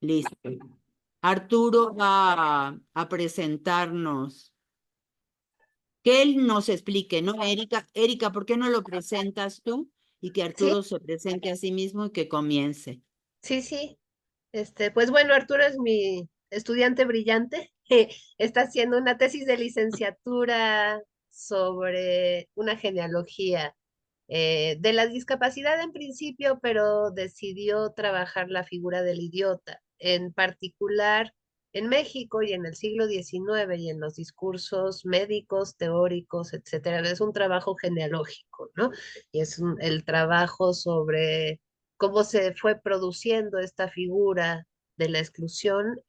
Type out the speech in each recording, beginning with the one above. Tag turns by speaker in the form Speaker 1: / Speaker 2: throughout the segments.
Speaker 1: Listo. Arturo va a presentarnos. Que él nos explique, ¿no? Erika, ¿por qué no lo presentas tú? Y que
Speaker 2: Sí,
Speaker 1: Arturo se presente a sí mismo y que comience.
Speaker 2: sí, sí. Pues bueno, Arturo es mi estudiante brillante. Está haciendo una tesis de licenciatura sobre una genealogía de la discapacidad en principio, pero decidió trabajar la figura del idiota, en particular en México y en el siglo XIX y en los discursos médicos, teóricos, etcétera. Es un trabajo genealógico, ¿no? Y es el trabajo sobre cómo se fue produciendo esta figura de la exclusión,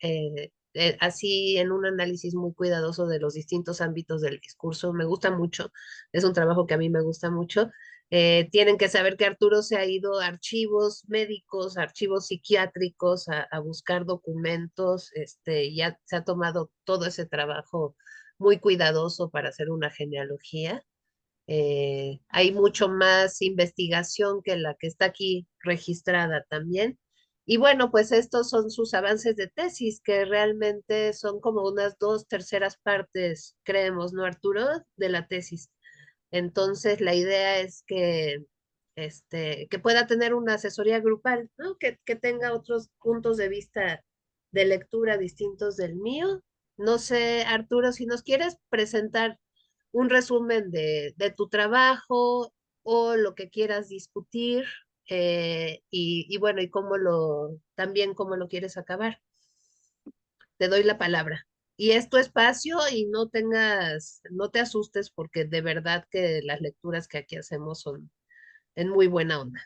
Speaker 2: así en un análisis muy cuidadoso de los distintos ámbitos del discurso. Me gusta mucho, es un trabajo que a mí me gusta mucho. Tienen que saber que Arturo se ha ido a archivos médicos, archivos psiquiátricos, a buscar documentos, ya se ha tomado todo ese trabajo muy cuidadoso para hacer una genealogía. Hay mucho más investigación que la que está aquí registrada también. Y bueno, pues estos son sus avances de tesis, que realmente son como unas dos terceras partes, creemos, ¿no, Arturo? De la tesis. Entonces, la idea es que pueda tener una asesoría grupal, ¿no? Que tenga otros puntos de vista de lectura distintos del mío. No sé, Arturo, si nos quieres presentar un resumen de tu trabajo o lo que quieras discutir, y bueno, y también cómo lo quieres acabar. Te doy la palabra. Y es tu espacio y no te asustes porque de verdad que las lecturas que aquí hacemos son en muy buena onda.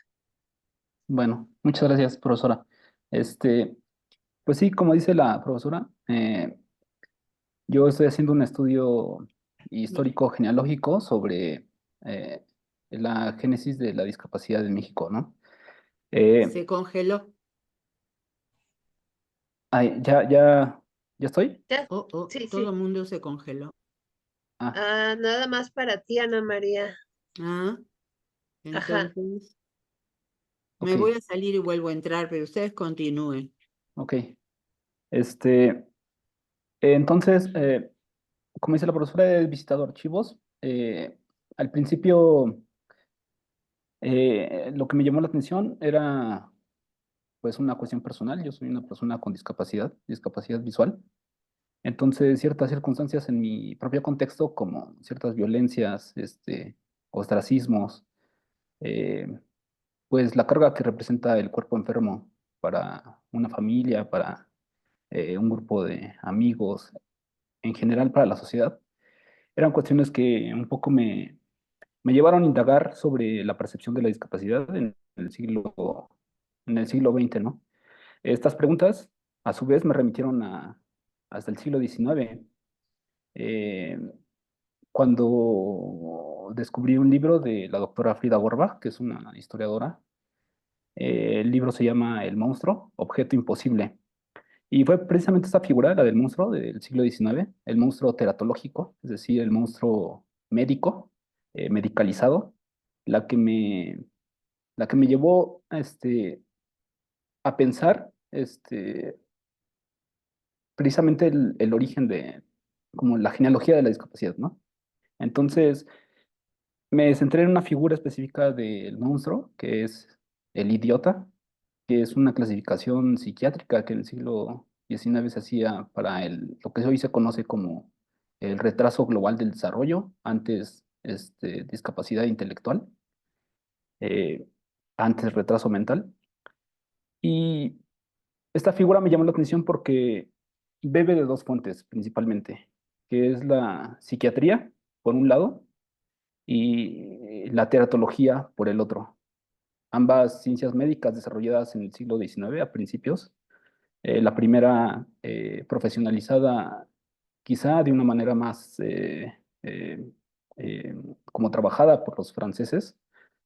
Speaker 3: Bueno, muchas gracias, profesora. Este, pues sí, como dice la profesora, yo estoy haciendo un estudio histórico genealógico sobre eh, la génesis de la discapacidad en México, ¿no? Eh,
Speaker 1: Se congeló.
Speaker 3: ya estoy.
Speaker 2: ¿Ya?
Speaker 1: Oh, oh,
Speaker 2: Sí,
Speaker 1: todo el
Speaker 2: sí.
Speaker 1: mundo se congeló.
Speaker 3: Ah,
Speaker 2: Ah, nada más para ti, Ana María.
Speaker 1: Ah,
Speaker 2: Ajá.
Speaker 1: entonces me
Speaker 3: ok,
Speaker 1: voy a salir y vuelvo a entrar, pero ustedes continúen.
Speaker 3: ok. Este, entonces, como dice la profesora, he visitado archivos. Al principio, lo que me llamó la atención era pues una cuestión personal. Yo soy una persona con discapacidad visual. Entonces, ciertas circunstancias en mi propio contexto, como ciertas violencias, ostracismos, eh, pues la carga que representa el cuerpo enfermo para una familia, para un grupo de amigos, en general para la sociedad, eran cuestiones que un poco me llevaron a indagar sobre la percepción de la discapacidad en el siglo XX, ¿no? Estas preguntas, a su vez, me remitieron hasta el siglo XIX, eh, cuando descubrí un libro de la doctora Frida Gorbach, que es una historiadora. El libro se llama El monstruo, objeto imposible. Y fue precisamente esta figura, la del monstruo del siglo XIX, el monstruo teratológico, es decir, el monstruo médico, medicalizado, la que la que me llevó a pensar precisamente el origen de, como la genealogía de la discapacidad, ¿no? Entonces, me centré en una figura específica del monstruo, que es el idiota, que es una clasificación psiquiátrica que en el siglo XIX se hacía para lo que hoy se conoce como el retraso global del desarrollo, antes discapacidad intelectual, eh, antes retraso mental. Y esta figura me llamó la atención porque bebe de dos fuentes principalmente, que es la psiquiatría, por un lado, y la teratología, por el otro. Ambas ciencias médicas desarrolladas en el siglo XIX a principios. La primera profesionalizada quizá de una manera más eh, como trabajada por los franceses,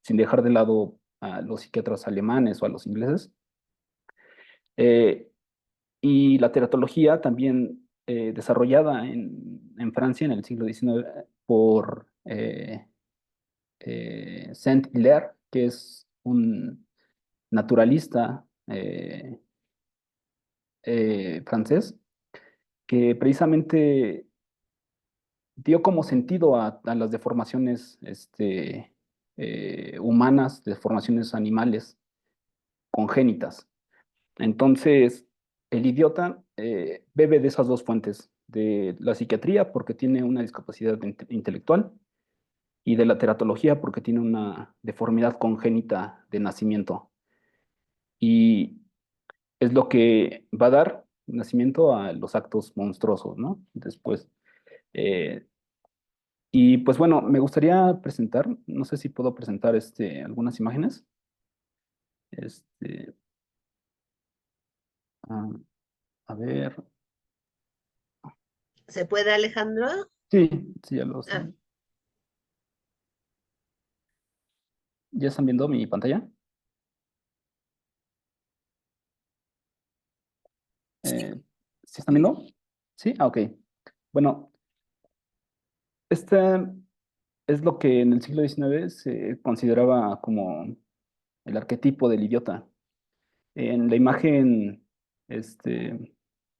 Speaker 3: sin dejar de lado a los psiquiatras alemanes o a los ingleses. Eh, y la teratología también desarrollada en Francia en el siglo XIX por Saint-Hilaire, que es un naturalista francés, que precisamente dio como sentido a las deformaciones humanas, deformaciones animales congénitas. Entonces, el idiota bebe de esas dos fuentes, de la psiquiatría porque tiene una discapacidad intelectual y de la teratología porque tiene una deformidad congénita de nacimiento. Y es lo que va a dar nacimiento a los actos monstruosos, ¿no? Después. eh, y pues bueno, me gustaría presentar, no sé si puedo presentar algunas imágenes. Este, ah, a ver,
Speaker 2: ¿Se puede, Alejandro?
Speaker 3: sí, sí, ya lo
Speaker 2: Ah,
Speaker 3: están. ¿Ya están viendo mi pantalla? ¿Sí están viendo? Sí, ok. Bueno, este es lo que en el siglo XIX se consideraba como el arquetipo del idiota. En la imagen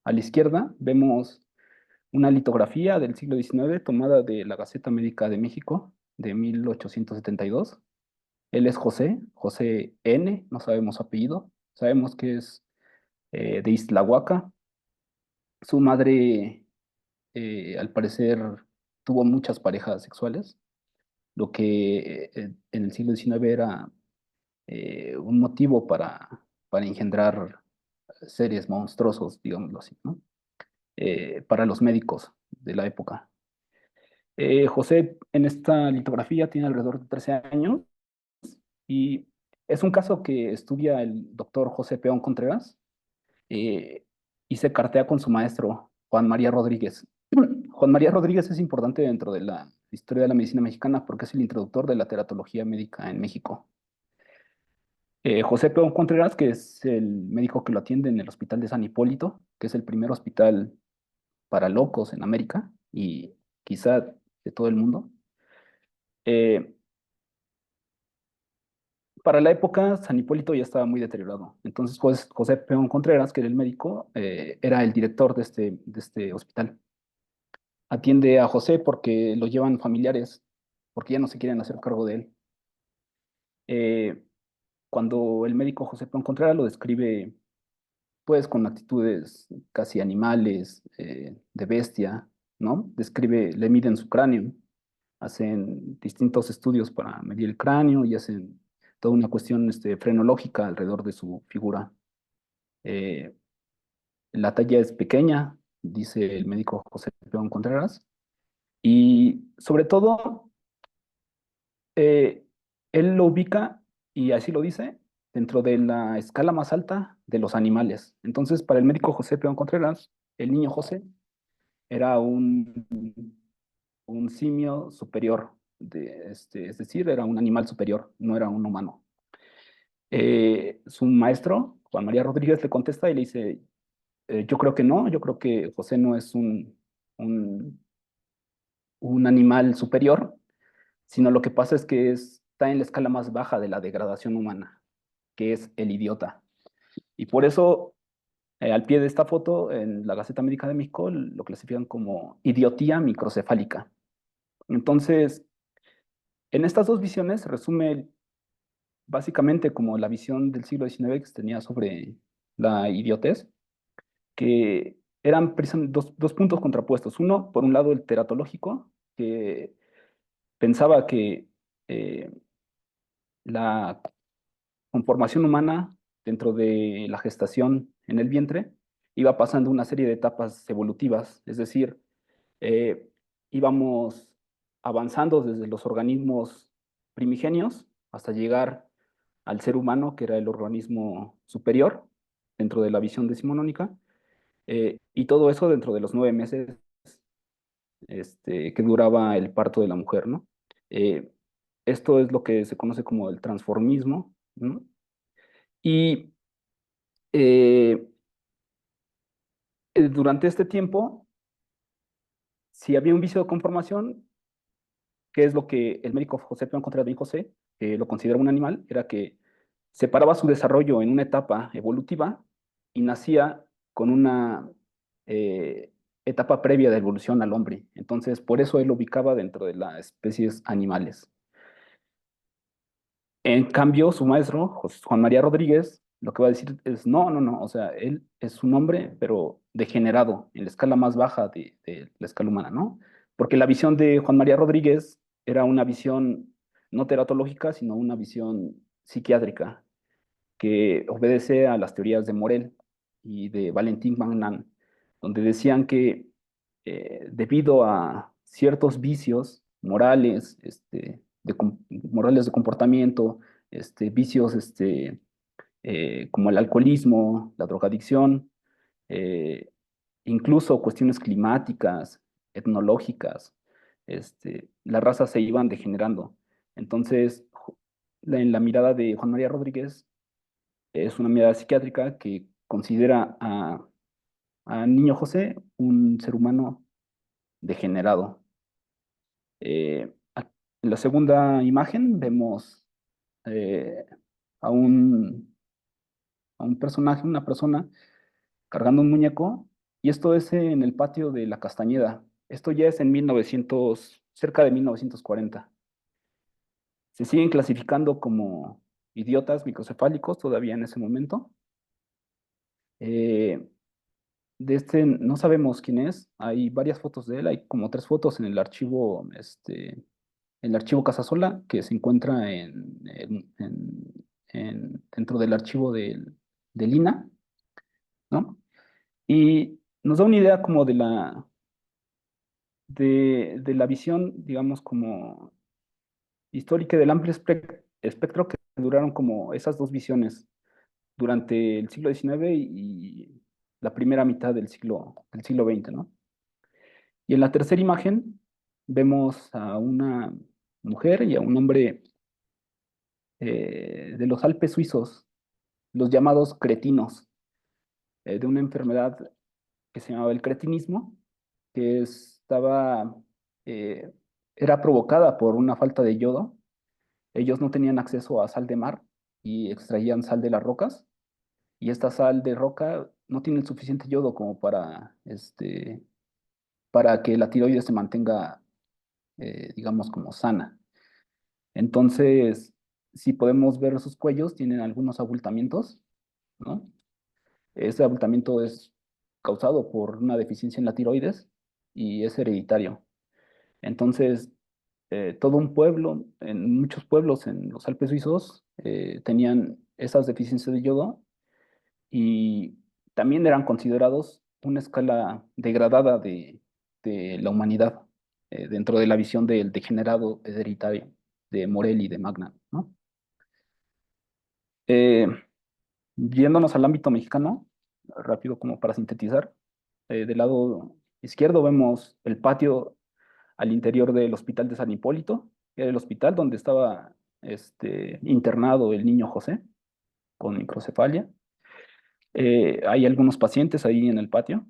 Speaker 3: a la izquierda vemos una litografía del siglo XIX tomada de la Gaceta Médica de México de 1872. Él es José N., no sabemos su apellido, sabemos que es de Islahuaca. Su madre, al parecer, tuvo muchas parejas sexuales, lo que en el siglo XIX era un motivo para engendrar seres monstruosos, digámoslo así, ¿no? Para los médicos de la época. José en esta litografía tiene alrededor de 13 años y es un caso que estudia el doctor José Peón Contreras eh, y se cartea con su maestro Juan María Rodríguez. Juan María Rodríguez es importante dentro de la historia de la medicina mexicana porque es el introductor de la teratología médica en México. José Peón Contreras, que es el médico que lo atiende en el Hospital de San Hipólito, que es el primer hospital para locos en América y quizá de todo el mundo. Eh, para la época, San Hipólito ya estaba muy deteriorado. Entonces, José Peón Contreras, que era el médico, era el director de este hospital. Atiende a José porque lo llevan familiares, porque ya no se quieren hacer cargo de él. Eh, Cuando el médico José Peón Contreras lo describe, pues, con actitudes casi animales, de bestia, ¿no? Le miden su cráneo, hacen distintos estudios para medir el cráneo y hacen toda una cuestión frenológica alrededor de su figura. Eh, la talla es pequeña, dice el médico José Peón Contreras, y sobre todo, eh, él lo ubica, y así lo dice, dentro de la escala más alta de los animales. Entonces, para el médico José Peón Contreras, el niño José era un simio superior, es decir, era un animal superior, no era un humano. Su maestro, Juan María Rodríguez, le contesta y le dice, yo creo que no, yo creo que José no es un, un animal superior, sino lo que pasa es que está en la escala más baja de la degradación humana, que es el idiota. Y por eso, al pie de esta foto, en la Gaceta Médica de México, lo clasifican como idiotía microcefálica. Entonces, en estas dos visiones resume básicamente como la visión del siglo XIX que se tenía sobre la idiotez, que eran precisamente dos puntos contrapuestos. Uno, por un lado, el teratológico, que pensaba que eh, la conformación humana dentro de la gestación en el vientre iba pasando una serie de etapas evolutivas, es decir, eh, íbamos avanzando desde los organismos primigenios hasta llegar al ser humano, que era el organismo superior dentro de la visión decimonónica, y todo eso dentro de los 9 meses que duraba el parto de la mujer, ¿no? Eh, Esto es lo que se conoce como el transformismo, ¿no? Y eh, durante este tiempo, si había un vicio de conformación, que es lo que el médico José Peón Contreras de José, que lo considera un animal, era que separaba su desarrollo en una etapa evolutiva y nacía con una etapa previa de evolución al hombre. Entonces, por eso él lo ubicaba dentro de las especies animales. En cambio, su maestro, Juan María Rodríguez, lo que va a decir es, no, no, no, o sea, él es un hombre, pero degenerado, en la escala más baja de la escala humana, ¿no? Porque la visión de Juan María Rodríguez era una visión no teratológica, sino una visión psiquiátrica, que obedece a las teorías de Morel y de Valentín Magnan, donde decían que debido a ciertos vicios morales, morales de comportamiento, vicios como el alcoholismo, la drogadicción, eh, incluso cuestiones climáticas, etnológicas, las razas se iban degenerando. Entonces, en la mirada de Juan María Rodríguez, es una mirada psiquiátrica que considera a Niño José un ser humano degenerado. En la segunda imagen vemos eh, a un personaje, una persona, cargando un muñeco, y esto es en el patio de la Castañeda. Esto ya es en 1900, cerca de 1940. Se siguen clasificando como idiotas microcefálicos todavía en ese momento. Eh, de no sabemos quién es, hay varias fotos de él, hay como 3 fotos en el archivo Casasola, que se encuentra dentro del archivo del INAH, ¿no? Y nos da una idea como de la visión, digamos, como histórica del amplio espectro que duraron como esas dos visiones durante el siglo XIX y la primera mitad del siglo XX, ¿no? Y en la tercera imagen vemos a una mujer y a un hombre de los Alpes suizos, los llamados cretinos, de una enfermedad que se llamaba el cretinismo, que eh, era provocada por una falta de yodo. Ellos no tenían acceso a sal de mar y extraían sal de las rocas, y esta sal de roca no tiene el suficiente yodo como para que la tiroides se mantenga, digamos, como sana. Entonces, si podemos ver sus cuellos, tienen algunos abultamientos, ¿no? Ese abultamiento es causado por una deficiencia en la tiroides y es hereditario. Entonces, todo un pueblo, en muchos pueblos en los Alpes suizos, tenían esas deficiencias de yodo y también eran considerados una escala degradada de la humanidad dentro de la visión del degenerado hereditario de Morel y de Magna, ¿no? Eh, Yéndonos al ámbito mexicano, rápido como para sintetizar, del lado izquierdo vemos el patio al interior del Hospital de San Hipólito, que era el hospital donde estaba internado el niño José con microcefalia. Hay algunos pacientes ahí en el patio,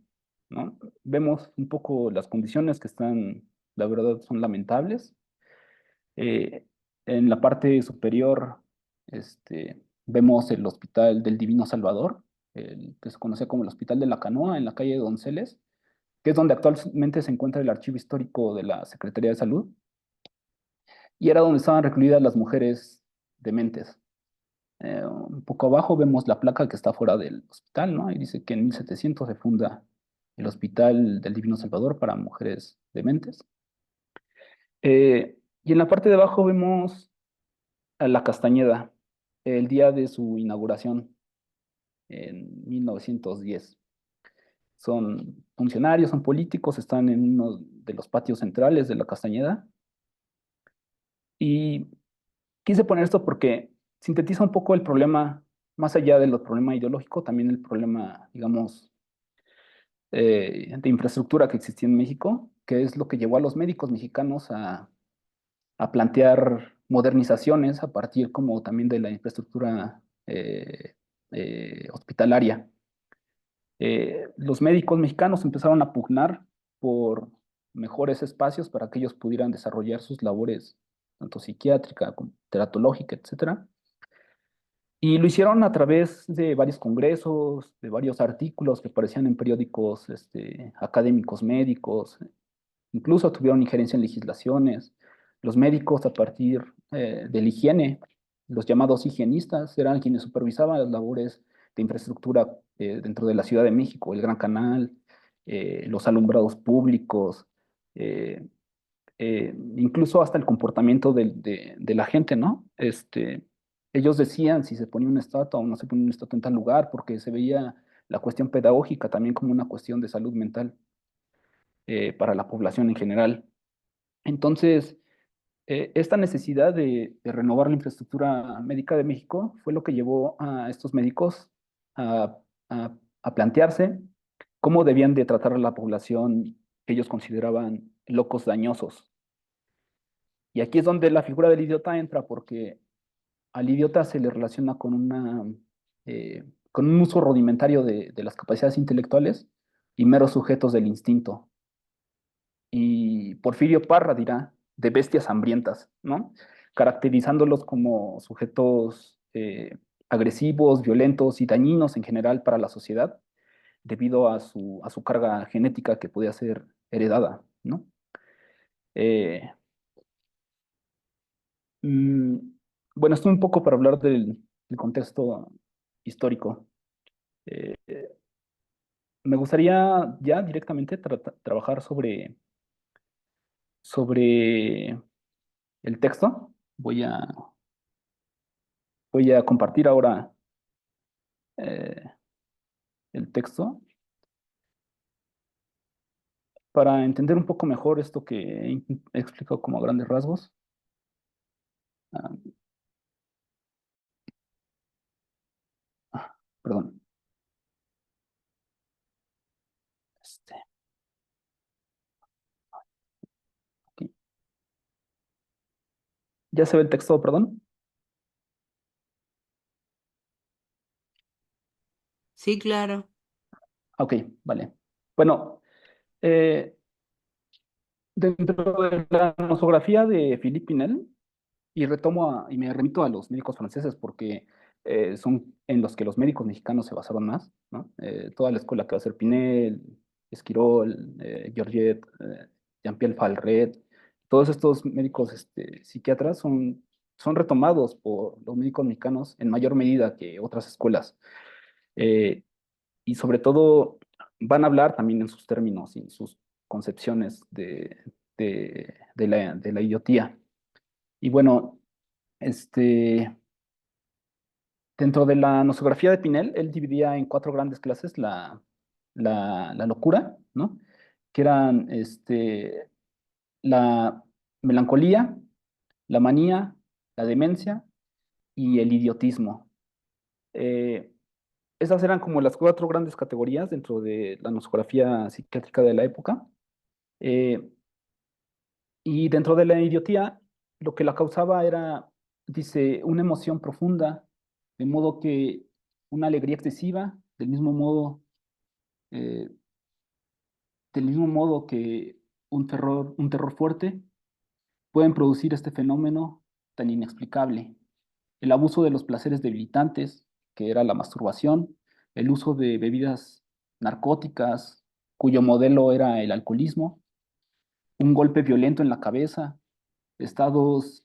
Speaker 3: ¿no? Vemos un poco las condiciones que están, la verdad, son lamentables. Eh, en la parte superior, vemos el Hospital del Divino Salvador, el que se conoce como el Hospital de la Canoa, en la calle de Donceles, que es donde actualmente se encuentra el archivo histórico de la Secretaría de Salud, y era donde estaban recluidas las mujeres dementes. Un poco abajo vemos la placa que está fuera del hospital, ¿no? Y dice que en 1700 se funda el Hospital del Divino Salvador para mujeres dementes. Y en la parte de abajo vemos a la Castañeda, el día de su inauguración en 1910. Son funcionarios, son políticos, están en uno de los patios centrales de la Castañeda. Y quise poner esto porque sintetiza un poco el problema, más allá del problema ideológico, también el problema, digamos, de infraestructura que existía en México, que es lo que llevó a los médicos mexicanos a plantear modernizaciones a partir como también de la infraestructura hospitalaria. Los médicos mexicanos empezaron a pugnar por mejores espacios para que ellos pudieran desarrollar sus labores, tanto psiquiátrica como teratológica, etcétera. Y lo hicieron a través de varios congresos, de varios artículos que aparecían en periódicos académicos médicos, incluso tuvieron injerencia en legislaciones. Los médicos, a partir de la higiene, los llamados higienistas, eran quienes supervisaban las labores de infraestructura dentro de la Ciudad de México, el Gran Canal, los alumbrados públicos, eh, incluso hasta el comportamiento de la gente, ¿no? Ellos decían si se ponía una estatua o no se ponía una estatua en tal lugar, porque se veía la cuestión pedagógica también como una cuestión de salud mental para la población en general. Entonces, esta necesidad de renovar la infraestructura médica de México fue lo que llevó a estos médicos a, a plantearse cómo debían de tratar a la población que ellos consideraban locos dañosos. Y aquí es donde la figura del idiota entra, porque al idiota se le relaciona con un uso rudimentario de las capacidades intelectuales y meros sujetos del instinto. Y Porfirio Parra dirá, de bestias hambrientas, ¿no? Caracterizándolos como sujetos agresivos, violentos y dañinos en general para la sociedad, debido a su carga genética que podía ser heredada, ¿no? Eh, mm, bueno, esto un poco para hablar del contexto histórico. Eh, Me gustaría ya directamente trabajar sobre el texto. Voy a compartir ahora eh, el texto para entender un poco mejor esto que he explicado como a grandes rasgos. Ah, perdón. Este, aquí. ¿Ya se ve el texto, perdón?
Speaker 1: Sí, claro.
Speaker 3: Ok, vale. Bueno, eh, dentro de la nosografía de Philippe Pinel, y y me remito a los médicos franceses porque son en los que los médicos mexicanos se basaron más, ¿no? Toda la escuela que va a ser Pinel, Esquirol, Georget, Jean-Pierre Falret, todos estos médicos psiquiatras son retomados por los médicos mexicanos en mayor medida que otras escuelas. Eh, y sobre todo van a hablar también en sus términos y en sus concepciones de la idiotía. Y bueno, este, dentro de la nosografía de Pinel, él dividía en cuatro grandes clases la locura, ¿no? Que eran la melancolía, la manía, la demencia y el idiotismo. Eh, Esas eran como las cuatro grandes categorías dentro de la nosografía psiquiátrica de la época. Eh, y dentro de la idiotía, lo que la causaba era, dice, una emoción profunda, de modo que una alegría excesiva, eh, del mismo modo que un terror fuerte, pueden producir este fenómeno tan inexplicable. El abuso de los placeres debilitantes, que era la masturbación, el uso de bebidas narcóticas, cuyo modelo era el alcoholismo, un golpe violento en la cabeza, estudios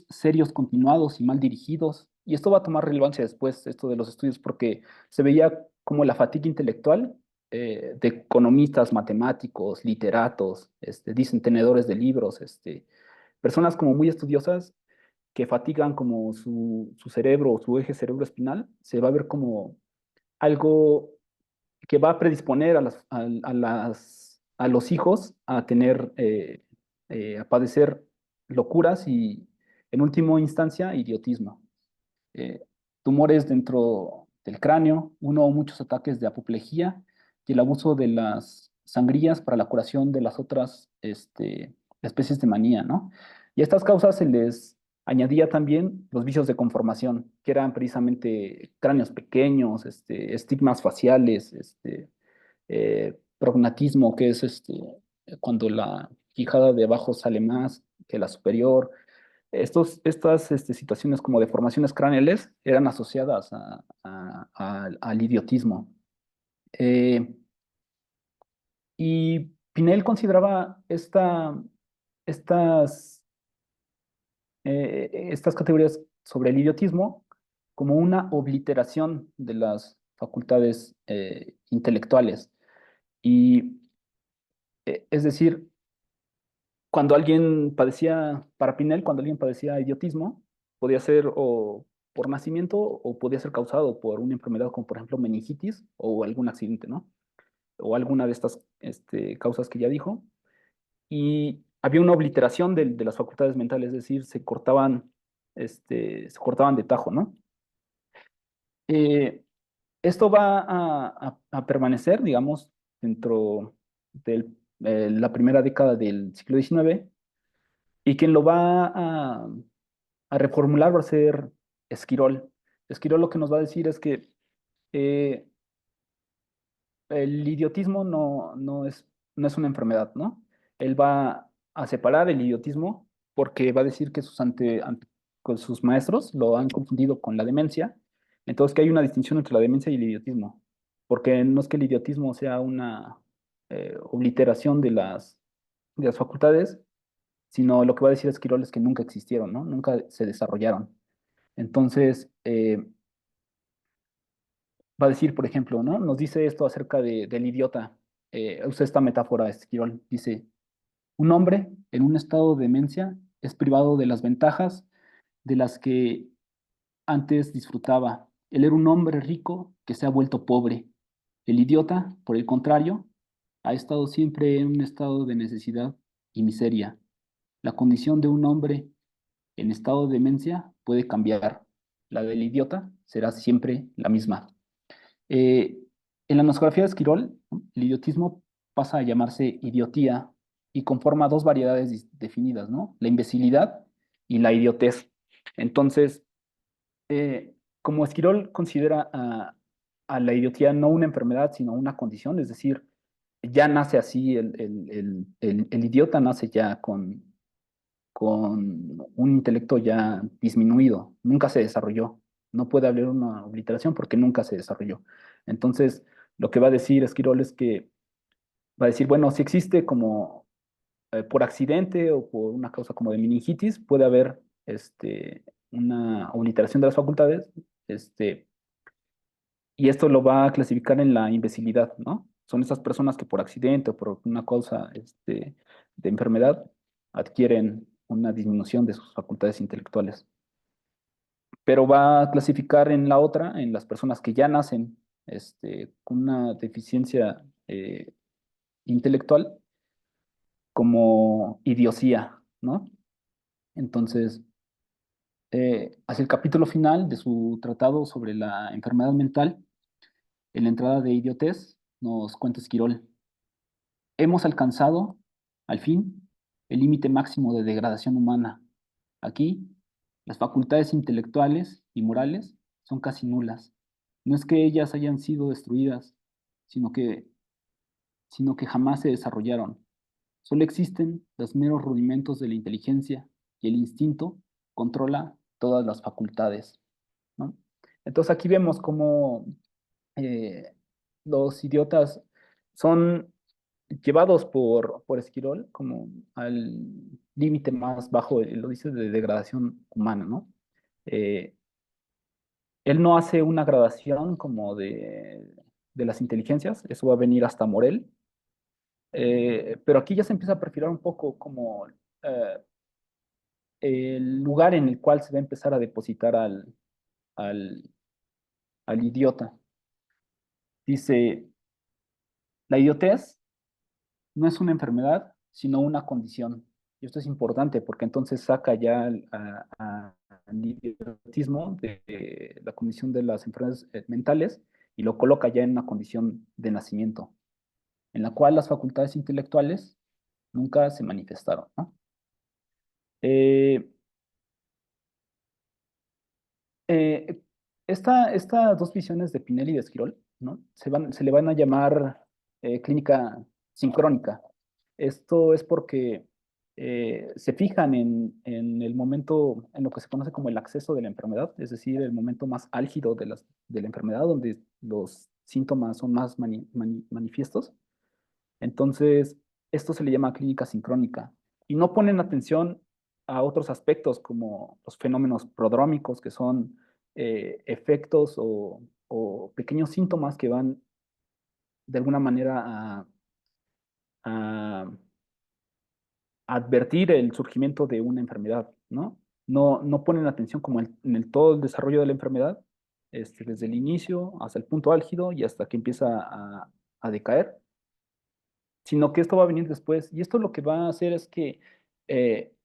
Speaker 3: serios continuados y mal dirigidos. Y esto va a tomar relevancia después, esto de los estudios, porque se veía como la fatiga intelectual de economistas, matemáticos, literatos, dicen tenedores de libros, personas como muy estudiosas que fatigan como su cerebro o su eje cerebroespinal, se va a ver como algo que va a predisponer a los hijos a a padecer locuras y, en última instancia, idiotismo. Eh, Tumores dentro del cráneo, uno o muchos ataques de apoplejía y el abuso de las sangrías para la curación de las otras especies de manía, ¿no? Y a estas causas se les añadía también los vicios de conformación, que eran precisamente cráneos pequeños, estigmas faciales, prognatismo, que es cuando la quijada de abajo sale más que la superior, Estas situaciones como deformaciones craneales eran asociadas al idiotismo. Eh, y Pinel consideraba estas, estas categorías sobre el idiotismo como una obliteración de las facultades intelectuales. Y es decir, cuando alguien padecía, para Pinel, cuando alguien padecía idiotismo, podía ser o por nacimiento o podía ser causado por una enfermedad como por ejemplo meningitis o algún accidente, ¿no? O alguna de estas causas que ya dijo. Y había una obliteración de las facultades mentales, es decir, se cortaban de tajo, ¿no? Eh, Esto va a permanecer, digamos, dentro de la primera década del siglo XIX, y quien lo va a reformular va a ser Esquirol. Esquirol lo que nos va a decir es que eh, el idiotismo no es una enfermedad, ¿no? Él va a separar el idiotismo porque va a decir que con sus maestros lo han confundido con la demencia. Entonces, que hay una distinción entre la demencia y el idiotismo, porque no es que el idiotismo sea una obliteración de las facultades, sino lo que va a decir Esquirol es que nunca existieron, ¿no? Nunca se desarrollaron. Entonces, va a decir, por ejemplo, ¿no? Nos dice esto acerca del idiota. Usa esta metáfora, Esquirol. Dice, un hombre en un estado de demencia es privado de las ventajas de las que antes disfrutaba. Él era un hombre rico que se ha vuelto pobre. El idiota, por el contrario, ha estado siempre en un estado de necesidad y miseria. La condición de un hombre en estado de demencia puede cambiar. La del idiota será siempre la misma. Eh, en la nosografía de Esquirol, ¿no? El idiotismo pasa a llamarse idiotía y conforma dos variedades definidas, ¿no? La imbecilidad y la idiotez. Entonces, como Esquirol considera a la idiotía no una enfermedad, sino una condición, es decir, ya nace así, el idiota nace ya con un intelecto ya disminuido, nunca se desarrolló. No puede haber una obliteración porque nunca se desarrolló. Entonces, lo que va a decir Esquirol es que va a decir, bueno, si existe como por accidente o por una causa como de meningitis, puede haber una obliteración de las facultades, este, y esto lo va a clasificar en la imbecilidad, ¿no? Son esas personas que por accidente o por una causa de enfermedad adquieren una disminución de sus facultades intelectuales. Pero va a clasificar en la otra, en las personas que ya nacen con una deficiencia intelectual, como idiosía, ¿no? Entonces, hacia el capítulo final de su tratado sobre la enfermedad mental, en la entrada de idiotez, nos cuenta Esquirol: hemos alcanzado, al fin, el límite máximo de degradación humana. Aquí, las facultades intelectuales y morales son casi nulas. No es que ellas hayan sido destruidas, sino que, sino que jamás se desarrollaron. Solo existen los meros rudimentos de la inteligencia y el instinto controla todas las facultades, ¿no? Entonces aquí vemos cómo eh, los idiotas son llevados por Esquirol como al límite más bajo, lo dice, de degradación humana, ¿no? Eh, Él no hace una gradación como de las inteligencias, eso va a venir hasta Morel, pero aquí ya se empieza a perfilar un poco como el lugar en el cual se va a empezar a depositar al, al idiota. Dice, la idiotez no es una enfermedad, sino una condición. Y esto es importante porque entonces saca ya al idiotismo de la condición de las enfermedades mentales y lo coloca ya en una condición de nacimiento, en la cual las facultades intelectuales nunca se manifestaron, ¿no? Eh, eh, estas dos visiones de Pinel y de Esquirol, ¿no? Se le van a llamar clínica sincrónica. Esto es porque se fijan en el momento, en lo que se conoce como el acceso de la enfermedad, es decir, el momento más álgido de la enfermedad, donde los síntomas son más manifiestos. Entonces, esto se le llama clínica sincrónica. Y no ponen atención a otros aspectos como los fenómenos prodrómicos, que son efectos o pequeños síntomas que van de alguna manera a advertir el surgimiento de una enfermedad, ¿no? No ponen atención como en el todo el desarrollo de la enfermedad, desde el inicio hasta el punto álgido y hasta que empieza a decaer, sino que esto va a venir después. Y esto lo que va a hacer es que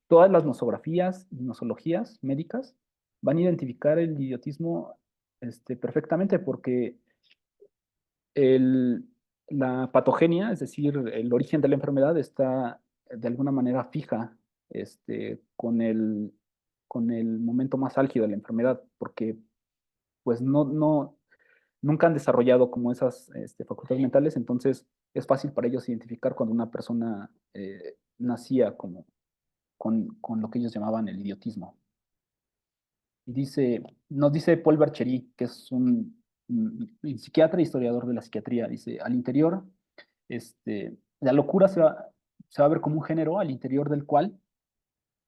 Speaker 3: todas las nosografías y nosologías médicas van a identificar el idiotismo perfectamente porque el, la patogenia, es decir, el origen de la enfermedad, está de alguna manera fija con el momento más álgido de la enfermedad, porque pues nunca han desarrollado como esas facultades mentales, entonces es fácil para ellos identificar cuando una persona nacía como con lo que ellos llamaban el idiotismo. Y nos dice Paul Barchery, que es un psiquiatra e historiador de la psiquiatría, dice, al interior, la locura se va a ver como un género al interior del cual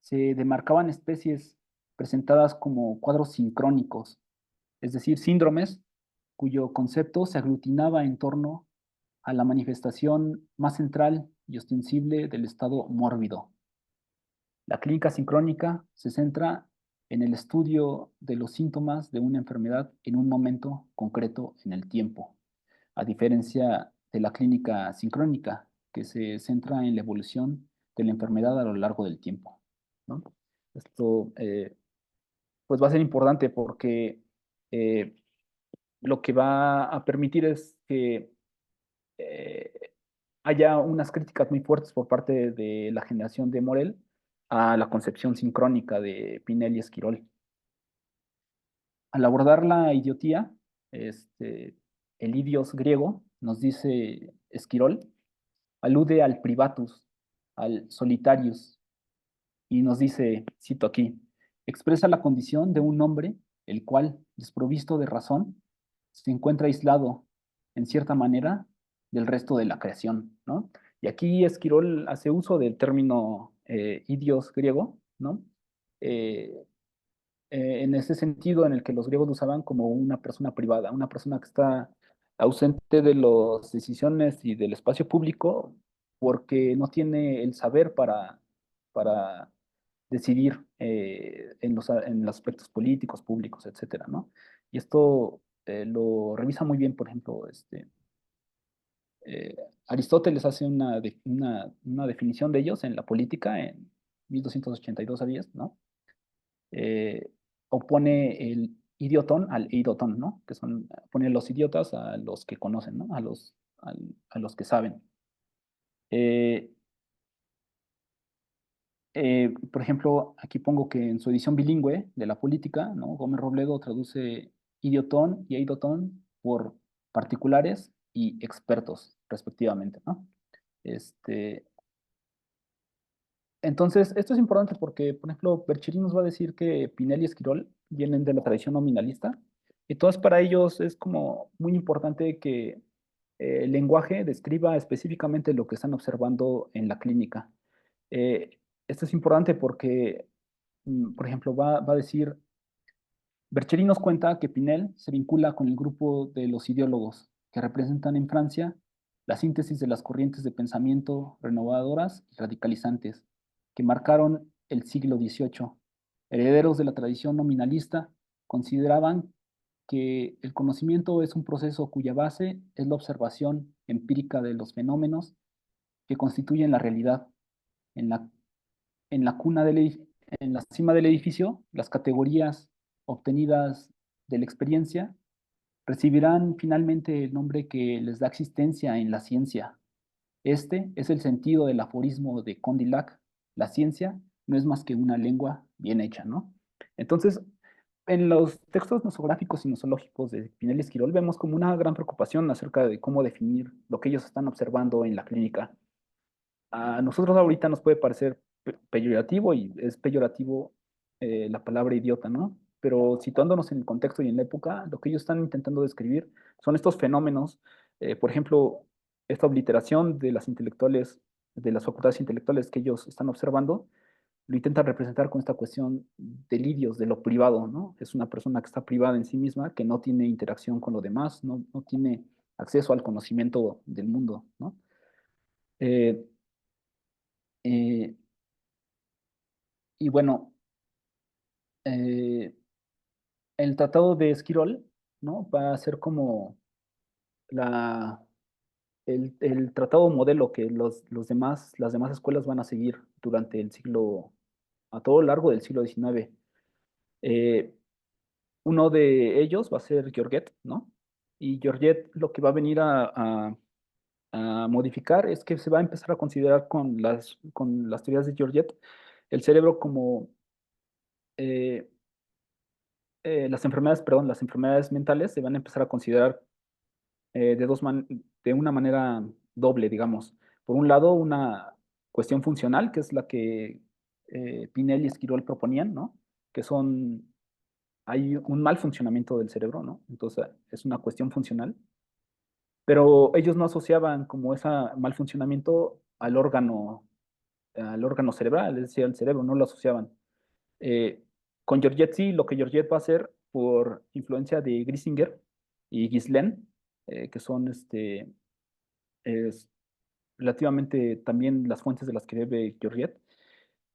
Speaker 3: se demarcaban especies presentadas como cuadros sincrónicos, es decir, síndromes cuyo concepto se aglutinaba en torno a la manifestación más central y ostensible del estado mórbido. La clínica sincrónica se centra en el estudio de los síntomas de una enfermedad en un momento concreto en el tiempo, a diferencia de la clínica sincrónica, que se centra en la evolución de la enfermedad a lo largo del tiempo, ¿no? Esto pues va a ser importante porque eh, lo que va a permitir es que eh, haya unas críticas muy fuertes por parte de la generación de Morel a la concepción sincrónica de Pinel y Esquirol. Al abordar la idiotía, el idios griego, nos dice Esquirol, alude al privatus, al solitarius, y nos dice, cito aquí, expresa la condición de un hombre, el cual, desprovisto de razón, se encuentra aislado, en cierta manera, del resto de la creación, ¿no? Y aquí Esquirol hace uso del término idios griego, ¿no? Eh, en ese sentido en el que los griegos lo usaban como una persona privada, una persona que está ausente de las decisiones y del espacio público porque no tiene el saber para decidir en los aspectos políticos, públicos, etcétera, ¿no? Y esto lo revisa muy bien, por ejemplo, Aristóteles hace una definición de ellos en la política en 1282 a 10, ¿no? eh, opone el idiotón al eidotón, ¿no? Que son, pone los idiotas a los que conocen, ¿no? A los que saben. Eh, por ejemplo, aquí pongo que en su edición bilingüe de la política, ¿no? Gómez Robledo traduce idiotón y eidotón por particulares y expertos, respectivamente, ¿no? Este, Entonces, esto es importante porque, por ejemplo, Berchellin nos va a decir que Pinel y Esquirol vienen de la tradición nominalista. Entonces, para ellos es como muy importante que el lenguaje describa específicamente lo que están observando en la clínica. Eh, Esto es importante porque, por ejemplo, va a decir, Berchellin nos cuenta que Pinel se vincula con el grupo de los ideólogos que representan en Francia la síntesis de las corrientes de pensamiento renovadoras y radicalizantes que marcaron el siglo XVIII. Herederos de la tradición nominalista consideraban que el conocimiento es un proceso cuya base es la observación empírica de los fenómenos que constituyen la realidad. En la, en la cuna en la cima del edificio, las categorías obtenidas de la experiencia recibirán finalmente el nombre que les da existencia en la ciencia. Este es el sentido del aforismo de Condillac: la ciencia no es más que una lengua bien hecha, ¿no? Entonces, en los textos nosográficos y nosológicos de Pinel y Esquirol vemos como una gran preocupación acerca de cómo definir lo que ellos están observando en la clínica. A nosotros ahorita nos puede parecer peyorativo y es peyorativo la palabra idiota, ¿no? Pero situándonos en el contexto y en la época, lo que ellos están intentando describir son estos fenómenos, por ejemplo, esta obliteración de las intelectuales, de las facultades intelectuales que ellos están observando, lo intentan representar con esta cuestión del idios, de lo privado, ¿no? Es una persona que está privada en sí misma, que no tiene interacción con lo demás, no tiene acceso al conocimiento del mundo, ¿no? Eh, eh, y bueno, eh, el tratado de Esquirol, ¿no? Va a ser como la, el tratado modelo que las demás escuelas van a seguir durante el siglo, a todo lo largo del siglo XIX. Eh, Uno de ellos va a ser Georget, ¿no? Y Georget lo que va a venir a modificar es que se va a empezar a considerar con las teorías de Georget el cerebro como eh, las enfermedades, perdón, las enfermedades mentales se van a empezar a considerar de una manera doble, digamos. Por un lado, una cuestión funcional, que es la que Pinel y Esquirol proponían, ¿no? Que hay un mal funcionamiento del cerebro, ¿no? Entonces, es una cuestión funcional. Pero ellos no asociaban como ese mal funcionamiento al órgano cerebral, es decir, al cerebro, no lo asociaban. Eh, con Georget sí, lo que Georget va a hacer por influencia de Grisinger y Ghislaine, que son es relativamente también las fuentes de las que bebe Georget,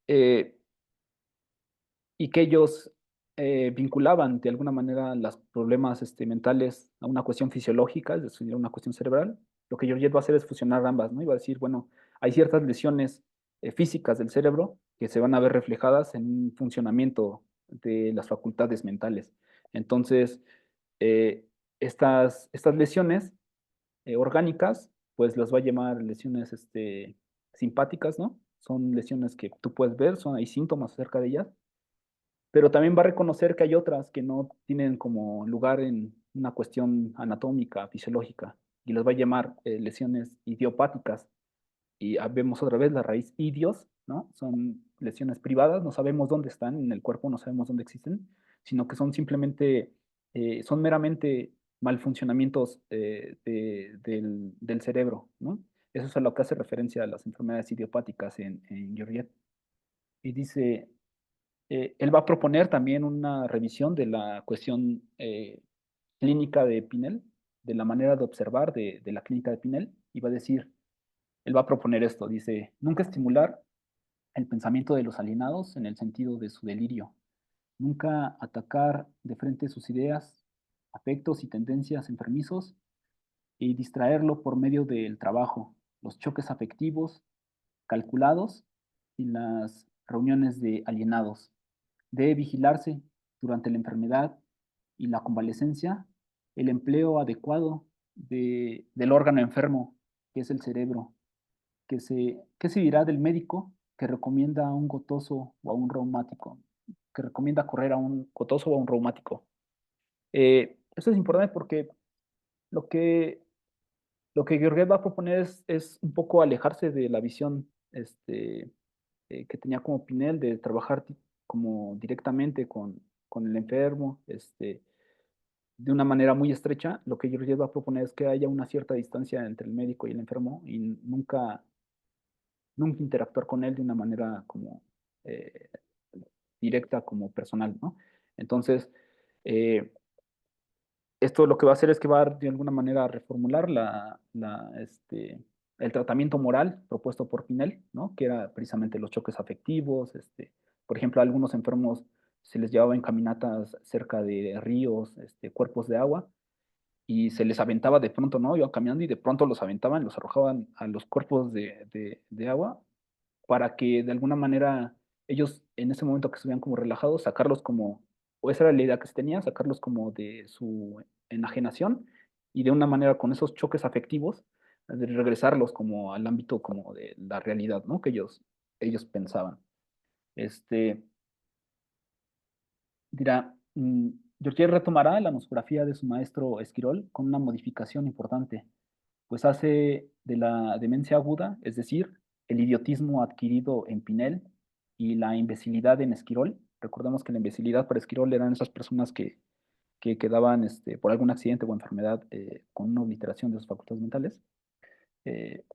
Speaker 3: eh, y que ellos vinculaban de alguna manera los problemas mentales a una cuestión fisiológica, es decir, a una cuestión cerebral. Lo que Georget va a hacer es fusionar ambas, ¿no? Y va a decir, bueno, hay ciertas lesiones físicas del cerebro que se van a ver reflejadas en un funcionamiento de las facultades mentales. Entonces, eh, estas lesiones orgánicas, pues las va a llamar lesiones simpáticas, ¿no? Son lesiones que tú puedes ver, hay síntomas acerca de ellas, pero también va a reconocer que hay otras que no tienen como lugar en una cuestión anatómica, fisiológica, y las va a llamar lesiones idiopáticas. Y vemos otra vez la raíz idios, ¿no? Son lesiones privadas, no sabemos dónde están en el cuerpo, no sabemos dónde existen, sino que son simplemente, son meramente malfuncionamientos del cerebro, ¿no? Eso es a lo que hace referencia a las enfermedades idiopáticas en Georget. Y dice, él va a proponer también una revisión de la cuestión clínica de Pinel, de la manera de observar de la clínica de Pinel, y va a decir, él va a proponer esto, dice, nunca estimular el pensamiento de los alienados en el sentido de su delirio, nunca atacar de frente sus ideas, afectos y tendencias enfermizos y distraerlo por medio del trabajo, los choques afectivos calculados y las reuniones de alienados. Debe vigilarse durante la enfermedad y la convalecencia el empleo adecuado del órgano enfermo, que es el cerebro. ¿Qué se dirá del médico que recomienda a un gotoso o a un reumático? Que recomienda correr a un gotoso o a un reumático. Eso es importante porque lo que, lo que Georget va a proponer es un poco alejarse de la visión que tenía como Pinel de trabajar como directamente con el enfermo, de una manera muy estrecha. Lo que Georget va a proponer es que haya una cierta distancia entre el médico y el enfermo y nunca interactuar con él de una manera como eh, directa, como personal, ¿no? Entonces, eh, esto lo que va a hacer es que va a de alguna manera a reformular el tratamiento moral propuesto por Pinel, ¿no? Que era precisamente los choques afectivos, por ejemplo, a algunos enfermos se les llevaba en caminatas cerca de ríos, cuerpos de agua, y se les aventaba de pronto, ¿no? Iban caminando y de pronto los aventaban, los arrojaban a los cuerpos de agua para que de alguna manera ellos en ese momento que estuvieran como relajados, sacarlos como, o esa era la idea que se tenía, sacarlos como de su enajenación y de una manera con esos choques afectivos, de regresarlos como al ámbito como de la realidad, ¿no? Que ellos pensaban. Este, dirá, Georgier retomará la nosografía de su maestro Esquirol con una modificación importante, pues hace de la demencia aguda, es decir, el idiotismo adquirido en Pinel, y la imbecilidad en Esquirol. Recordemos que la imbecilidad para Esquirol eran esas personas que quedaban por algún accidente o enfermedad con una obliteración de sus facultades mentales. Eh,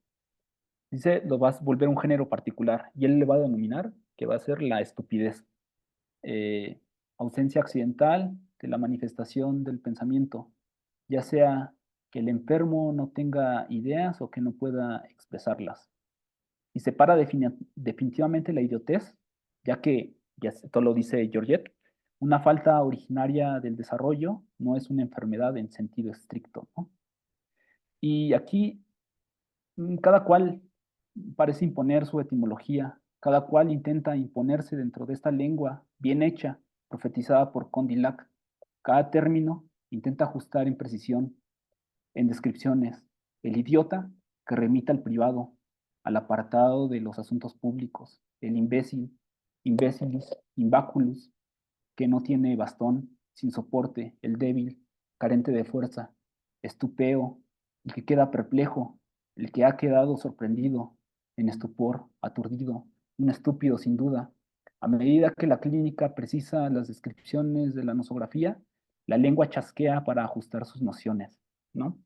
Speaker 3: Dice, lo vas a volver un género particular y él le va a denominar que va a ser la estupidez. Eh, Ausencia accidental de la manifestación del pensamiento, ya sea que el enfermo no tenga ideas o que no pueda expresarlas. Y separa definitivamente la idiotez, ya que, ya esto lo dice Georgette, una falta originaria del desarrollo no es una enfermedad en sentido estricto, ¿no? Y aquí cada cual parece imponer su etimología, cada cual intenta imponerse dentro de esta lengua bien hecha, profetizada por Condillac. Cada término intenta ajustar en precisión, en descripciones. El idiota que remita al privado, al apartado de los asuntos públicos. El imbécil, imbécilis, imbaculus, que no tiene bastón, sin soporte, el débil, carente de fuerza, estupeo, el que queda perplejo, el que ha quedado sorprendido, en estupor, aturdido, un estúpido sin duda. A medida que la clínica precisa las descripciones de la nosografía, la lengua chasquea para ajustar sus nociones, ¿no?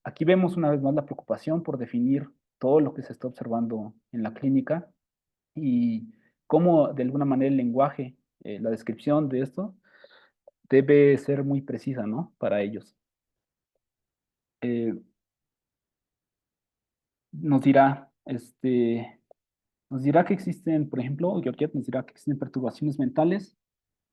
Speaker 3: Aquí vemos una vez más la preocupación por definir todo lo que se está observando en la clínica y cómo de alguna manera el lenguaje, la descripción de esto debe ser muy precisa, ¿no? Para ellos. Eh, nos dirá, nos dirá que existen, por ejemplo, Georgette nos dirá que existen perturbaciones mentales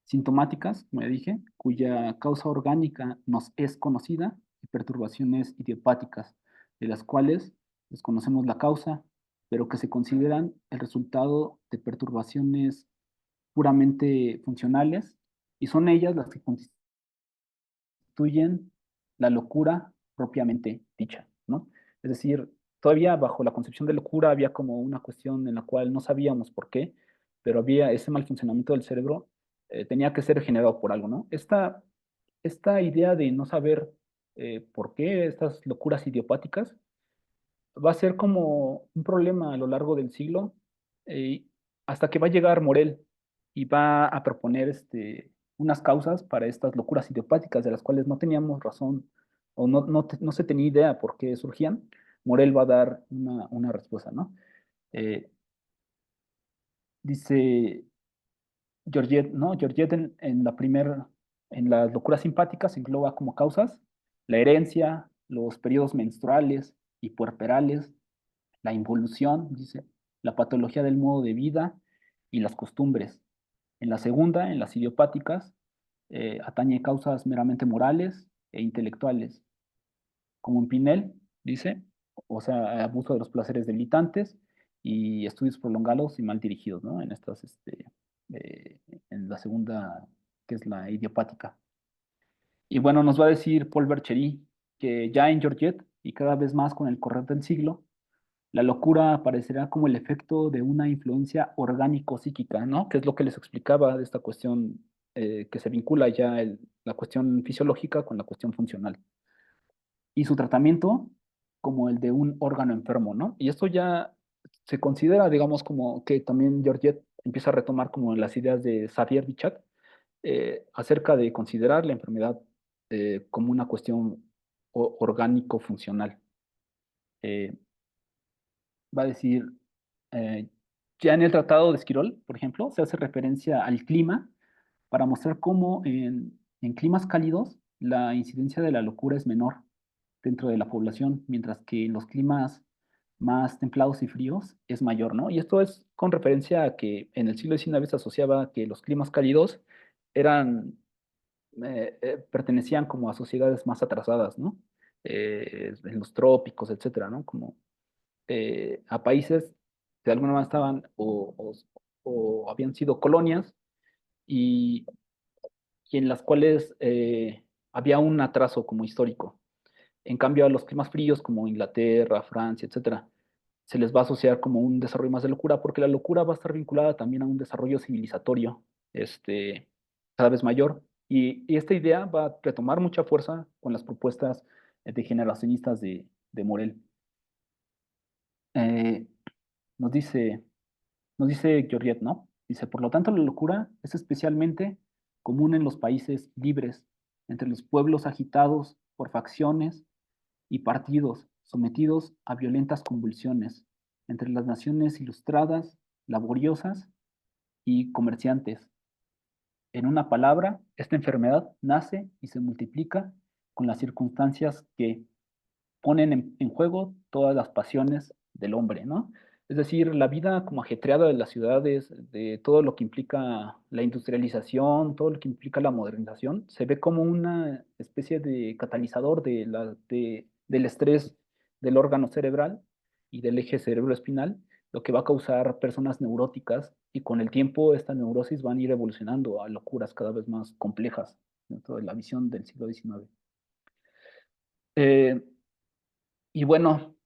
Speaker 3: sintomáticas, como ya dije, cuya causa orgánica nos es conocida, y perturbaciones idiopáticas, de las cuales desconocemos la causa, pero que se consideran el resultado de perturbaciones puramente funcionales, y son ellas las que constituyen la locura propiamente dicha, ¿no? Es decir, todavía bajo la concepción de locura había como una cuestión en la cual no sabíamos por qué, pero había ese mal funcionamiento del cerebro, tenía que ser generado por algo, ¿no? Esta idea de no saber por qué estas locuras idiopáticas va a ser como un problema a lo largo del siglo, eh, hasta que va a llegar Morel y va a proponer unas causas para estas locuras idiopáticas de las cuales no teníamos razón o no se tenía idea por qué surgían. Morel va a dar una respuesta, ¿no? Eh, Dice Georgette, ¿no? Georgette en las locuras simpáticas engloba como causas la herencia, los periodos menstruales y puerperales, la involución, dice, la patología del modo de vida y las costumbres. En la segunda, en las idiopáticas, atañe causas meramente morales e intelectuales, como en Pinel, dice, o sea, abuso de los placeres debilitantes y estudios prolongados y mal dirigidos, ¿no? Eh, en la segunda, que es la idiopática. Y bueno, nos va a decir Paul Berchery que ya en Georgette y cada vez más con el correr del siglo, la locura aparecerá como el efecto de una influencia orgánico-psíquica, ¿no? Que es lo que les explicaba de esta cuestión que se vincula ya la cuestión fisiológica con la cuestión funcional. Y su tratamiento como el de un órgano enfermo, ¿no? Y esto ya se considera, digamos, como que también Georgette empieza a retomar como las ideas de Xavier Bichat acerca de considerar la enfermedad como una cuestión orgánico-funcional. Eh, Va a decir, eh, ya en el Tratado de Esquirol, por ejemplo, se hace referencia al clima para mostrar cómo en climas cálidos la incidencia de la locura es menor dentro de la población, mientras que en los climas más templados y fríos es mayor, ¿no? Y esto es con referencia a que en el siglo XIX se asociaba que los climas cálidos eran, pertenecían como a sociedades más atrasadas, ¿no? En los trópicos, etcétera, ¿no? Como a países que de alguna manera estaban o habían sido colonias y, y en las cuales había un atraso como histórico. En cambio, a los climas fríos como Inglaterra, Francia, etcétera, se les va a asociar como un desarrollo más de locura, porque la locura va a estar vinculada también a un desarrollo civilizatorio cada vez mayor. Y esta idea va a retomar mucha fuerza con las propuestas degeneracionistas de Morel. Eh, Nos dice Nos dice Georgette, ¿no? Dice, por lo tanto, la locura es especialmente común en los países libres, entre los pueblos agitados por facciones y partidos sometidos a violentas convulsiones, entre las naciones ilustradas, laboriosas y comerciantes. En una palabra, esta enfermedad nace y se multiplica con las circunstancias que ponen en juego todas las pasiones del hombre, ¿no? Es decir, la vida como ajetreada de las ciudades, de todo lo que implica la industrialización, todo lo que implica la modernización, se ve como una especie de catalizador del estrés del órgano cerebral y del eje cerebroespinal, lo que va a causar personas neuróticas y con el tiempo estas neurosis van a ir evolucionando a locuras cada vez más complejas dentro de la visión del siglo XIX. Eh, y bueno,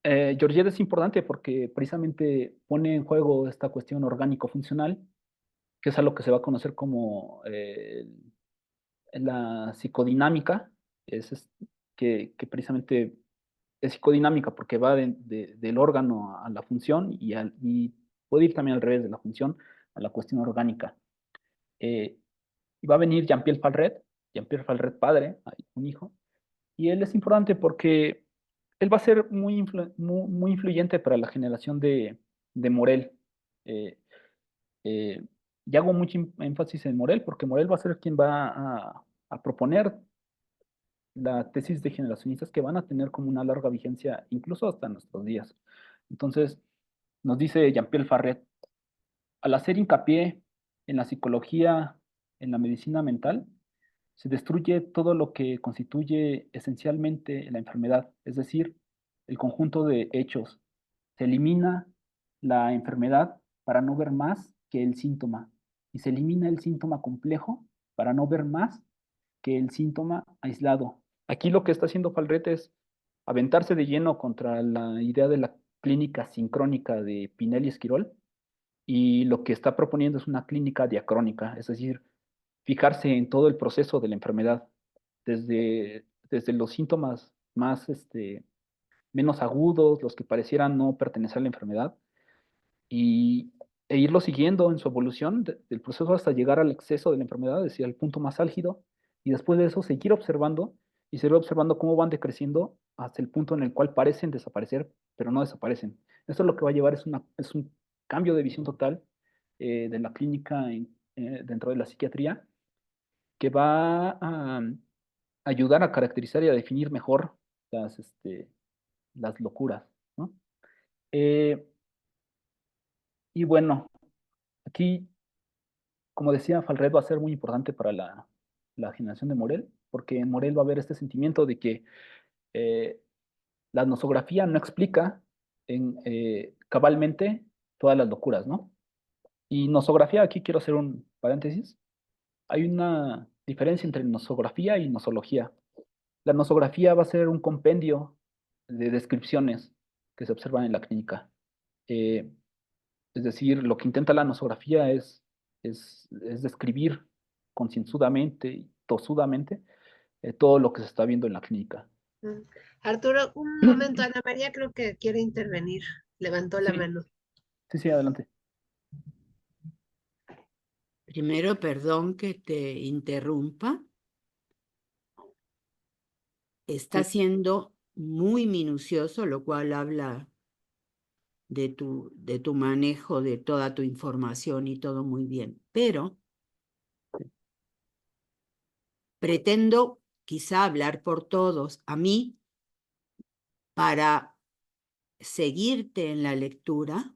Speaker 3: Georgette es importante porque precisamente pone en juego esta cuestión orgánico-funcional, que es algo que se va a conocer como la psicodinámica, que precisamente es psicodinámica porque va del órgano a la función y puede ir también al revés de la función a la cuestión orgánica. Y va a venir Jean-Pierre Falret padre, hay un hijo, y él es importante porque él va a ser muy influyente para la generación de Morel. Eh, eh, y hago mucho énfasis en Morel porque Morel va a ser quien va a proponer la tesis de generacionistas que van a tener como una larga vigencia incluso hasta nuestros días. Entonces, nos dice Jean-Pierre Farret, al hacer hincapié en la psicología, en la medicina mental, se destruye todo lo que constituye esencialmente la enfermedad, es decir, el conjunto de hechos. Se elimina la enfermedad para no ver más que el síntoma y se elimina el síntoma complejo para no ver más que el síntoma aislado. Aquí lo que está haciendo Falret es aventarse de lleno contra la idea de la clínica sincrónica de Pinel y Esquirol y lo que está proponiendo es una clínica diacrónica, es decir, fijarse en todo el proceso de la enfermedad, desde los síntomas más, menos agudos, los que parecieran no pertenecer a la enfermedad, y, e irlo siguiendo en su evolución del proceso hasta llegar al exceso de la enfermedad, es decir, al punto más álgido, y después de eso seguir observando y seguir observando cómo van decreciendo hasta el punto en el cual parecen desaparecer, pero no desaparecen. Esto lo que va a llevar es un cambio de visión total de la clínica dentro de la psiquiatría, que va a ayudar a caracterizar y a definir mejor las locuras, ¿no? Eh, y bueno, aquí, como decía, Falred va a ser muy importante para la generación de Morel, porque en Morel va a haber este sentimiento de que eh, la nosografía no explica cabalmente todas las locuras, ¿no? Y nosografía, aquí quiero hacer un paréntesis, hay una diferencia entre nosografía y nosología. La nosografía va a ser un compendio de descripciones que se observan en la clínica. Eh, es decir, lo que intenta la nosografía es describir concienzudamente y tosudamente todo lo que se está viendo en la clínica.
Speaker 2: Mm. Arturo, un momento, Ana María creo que quiere intervenir. Levantó la
Speaker 3: Sí,
Speaker 2: mano.
Speaker 3: sí, adelante.
Speaker 1: Primero, perdón que te interrumpa. Está
Speaker 3: Sí,
Speaker 1: siendo muy minucioso, lo cual habla de tu manejo de toda tu información y todo muy bien. Pero pretendo quizá hablar por todos. A mí, para seguirte en la lectura,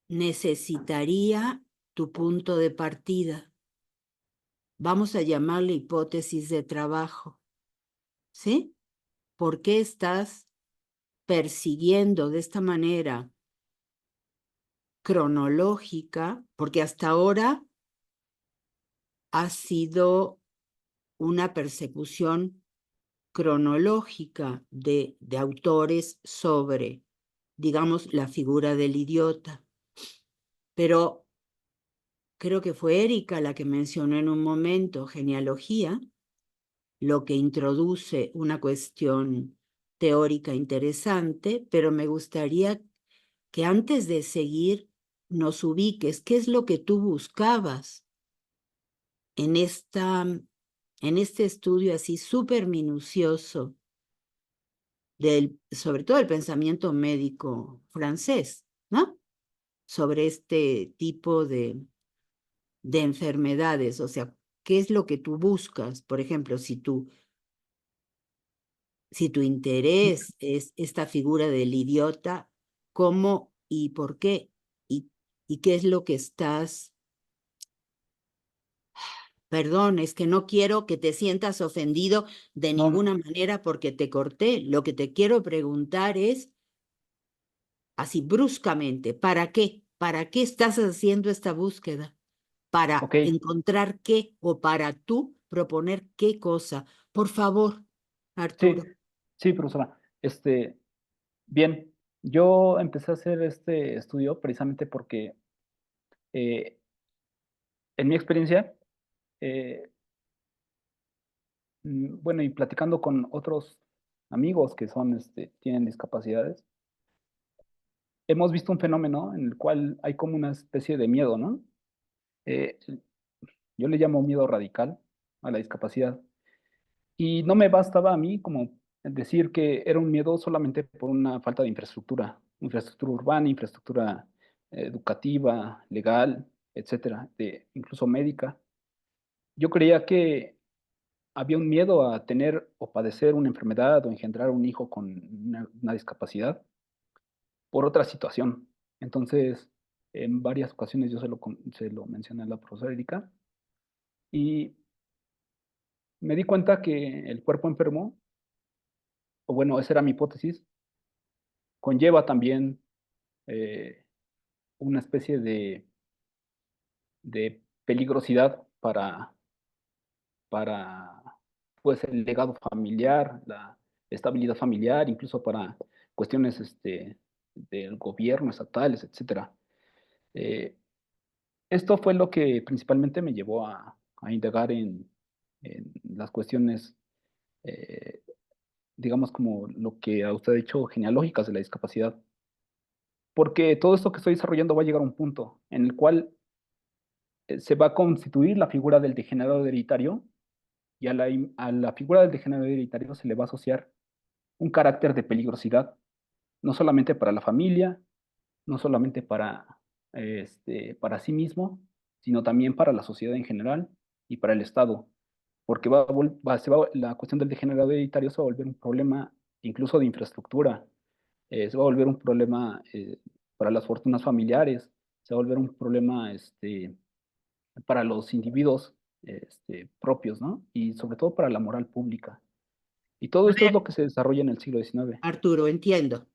Speaker 1: necesitaría tu punto de partida. Vamos a llamarle hipótesis de trabajo. ¿Sí? ¿Por qué estás persiguiendo de esta manera cronológica? Porque hasta ahora ha sido una persecución cronológica de autores sobre, digamos, la figura del idiota. Pero creo que fue Erika la que mencionó en un momento genealogía, lo que introduce una cuestión teórica interesante, pero me gustaría que antes de seguir nos ubiques, qué es lo que tú buscabas en este estudio así súper minucioso sobre todo el pensamiento médico francés, ¿no? Sobre este tipo de enfermedades, o sea, ¿qué es lo que tú buscas? Por ejemplo, si tu interés es esta figura del idiota, ¿cómo y por qué? ¿Y qué es lo que estás? Perdón, es que no quiero que te sientas ofendido de
Speaker 3: No,
Speaker 1: ninguna manera porque te corté. Lo que te quiero preguntar es, así bruscamente, ¿para qué? ¿Para qué estás haciendo esta búsqueda? ¿Para
Speaker 3: ok,
Speaker 1: encontrar qué o para tú proponer qué cosa? Por favor,
Speaker 3: sí,
Speaker 1: Arturo.
Speaker 3: sí, profesora. Bien, yo empecé a hacer este estudio precisamente porque eh, en mi experiencia, eh, bueno, y platicando con otros amigos que son, tienen discapacidades, hemos visto un fenómeno en el cual hay como una especie de miedo, ¿no? Eh, yo le llamo miedo radical a la discapacidad. Y no me bastaba a mí como decir que era un miedo solamente por una falta de infraestructura urbana, infraestructura educativa, legal, etcétera, incluso médica. Yo creía que había un miedo a tener o padecer una enfermedad o engendrar un hijo con una discapacidad por otra situación. Entonces, en varias ocasiones yo se lo mencioné a la profesora Erika y me di cuenta que el cuerpo enfermo, o bueno, esa era mi hipótesis, conlleva también eh, una especie de peligrosidad para pues, el legado familiar, la estabilidad familiar, incluso para cuestiones del gobierno, estatales, etcétera. Eh, Esto fue lo que principalmente me llevó a indagar en las cuestiones, eh, digamos, como lo que a usted ha dicho, genealógicas de la discapacidad. Porque todo esto que estoy desarrollando va a llegar a un punto en el cual se va a constituir la figura del degenerado hereditario y a la figura del degenerado hereditario se le va a asociar un carácter de peligrosidad, no solamente para la familia, no solamente para sí mismo, sino también para la sociedad en general y para el Estado, porque la cuestión del degenerado hereditario se va a volver un problema incluso de infraestructura, se va a volver un problema para las fortunas familiares, se va a volver un problema para los individuos propios, ¿no? Y sobre todo para la moral pública. Y todo
Speaker 1: A
Speaker 3: esto es
Speaker 1: ver,
Speaker 3: lo que se desarrolla en el siglo XIX.
Speaker 1: Arturo, entiendo.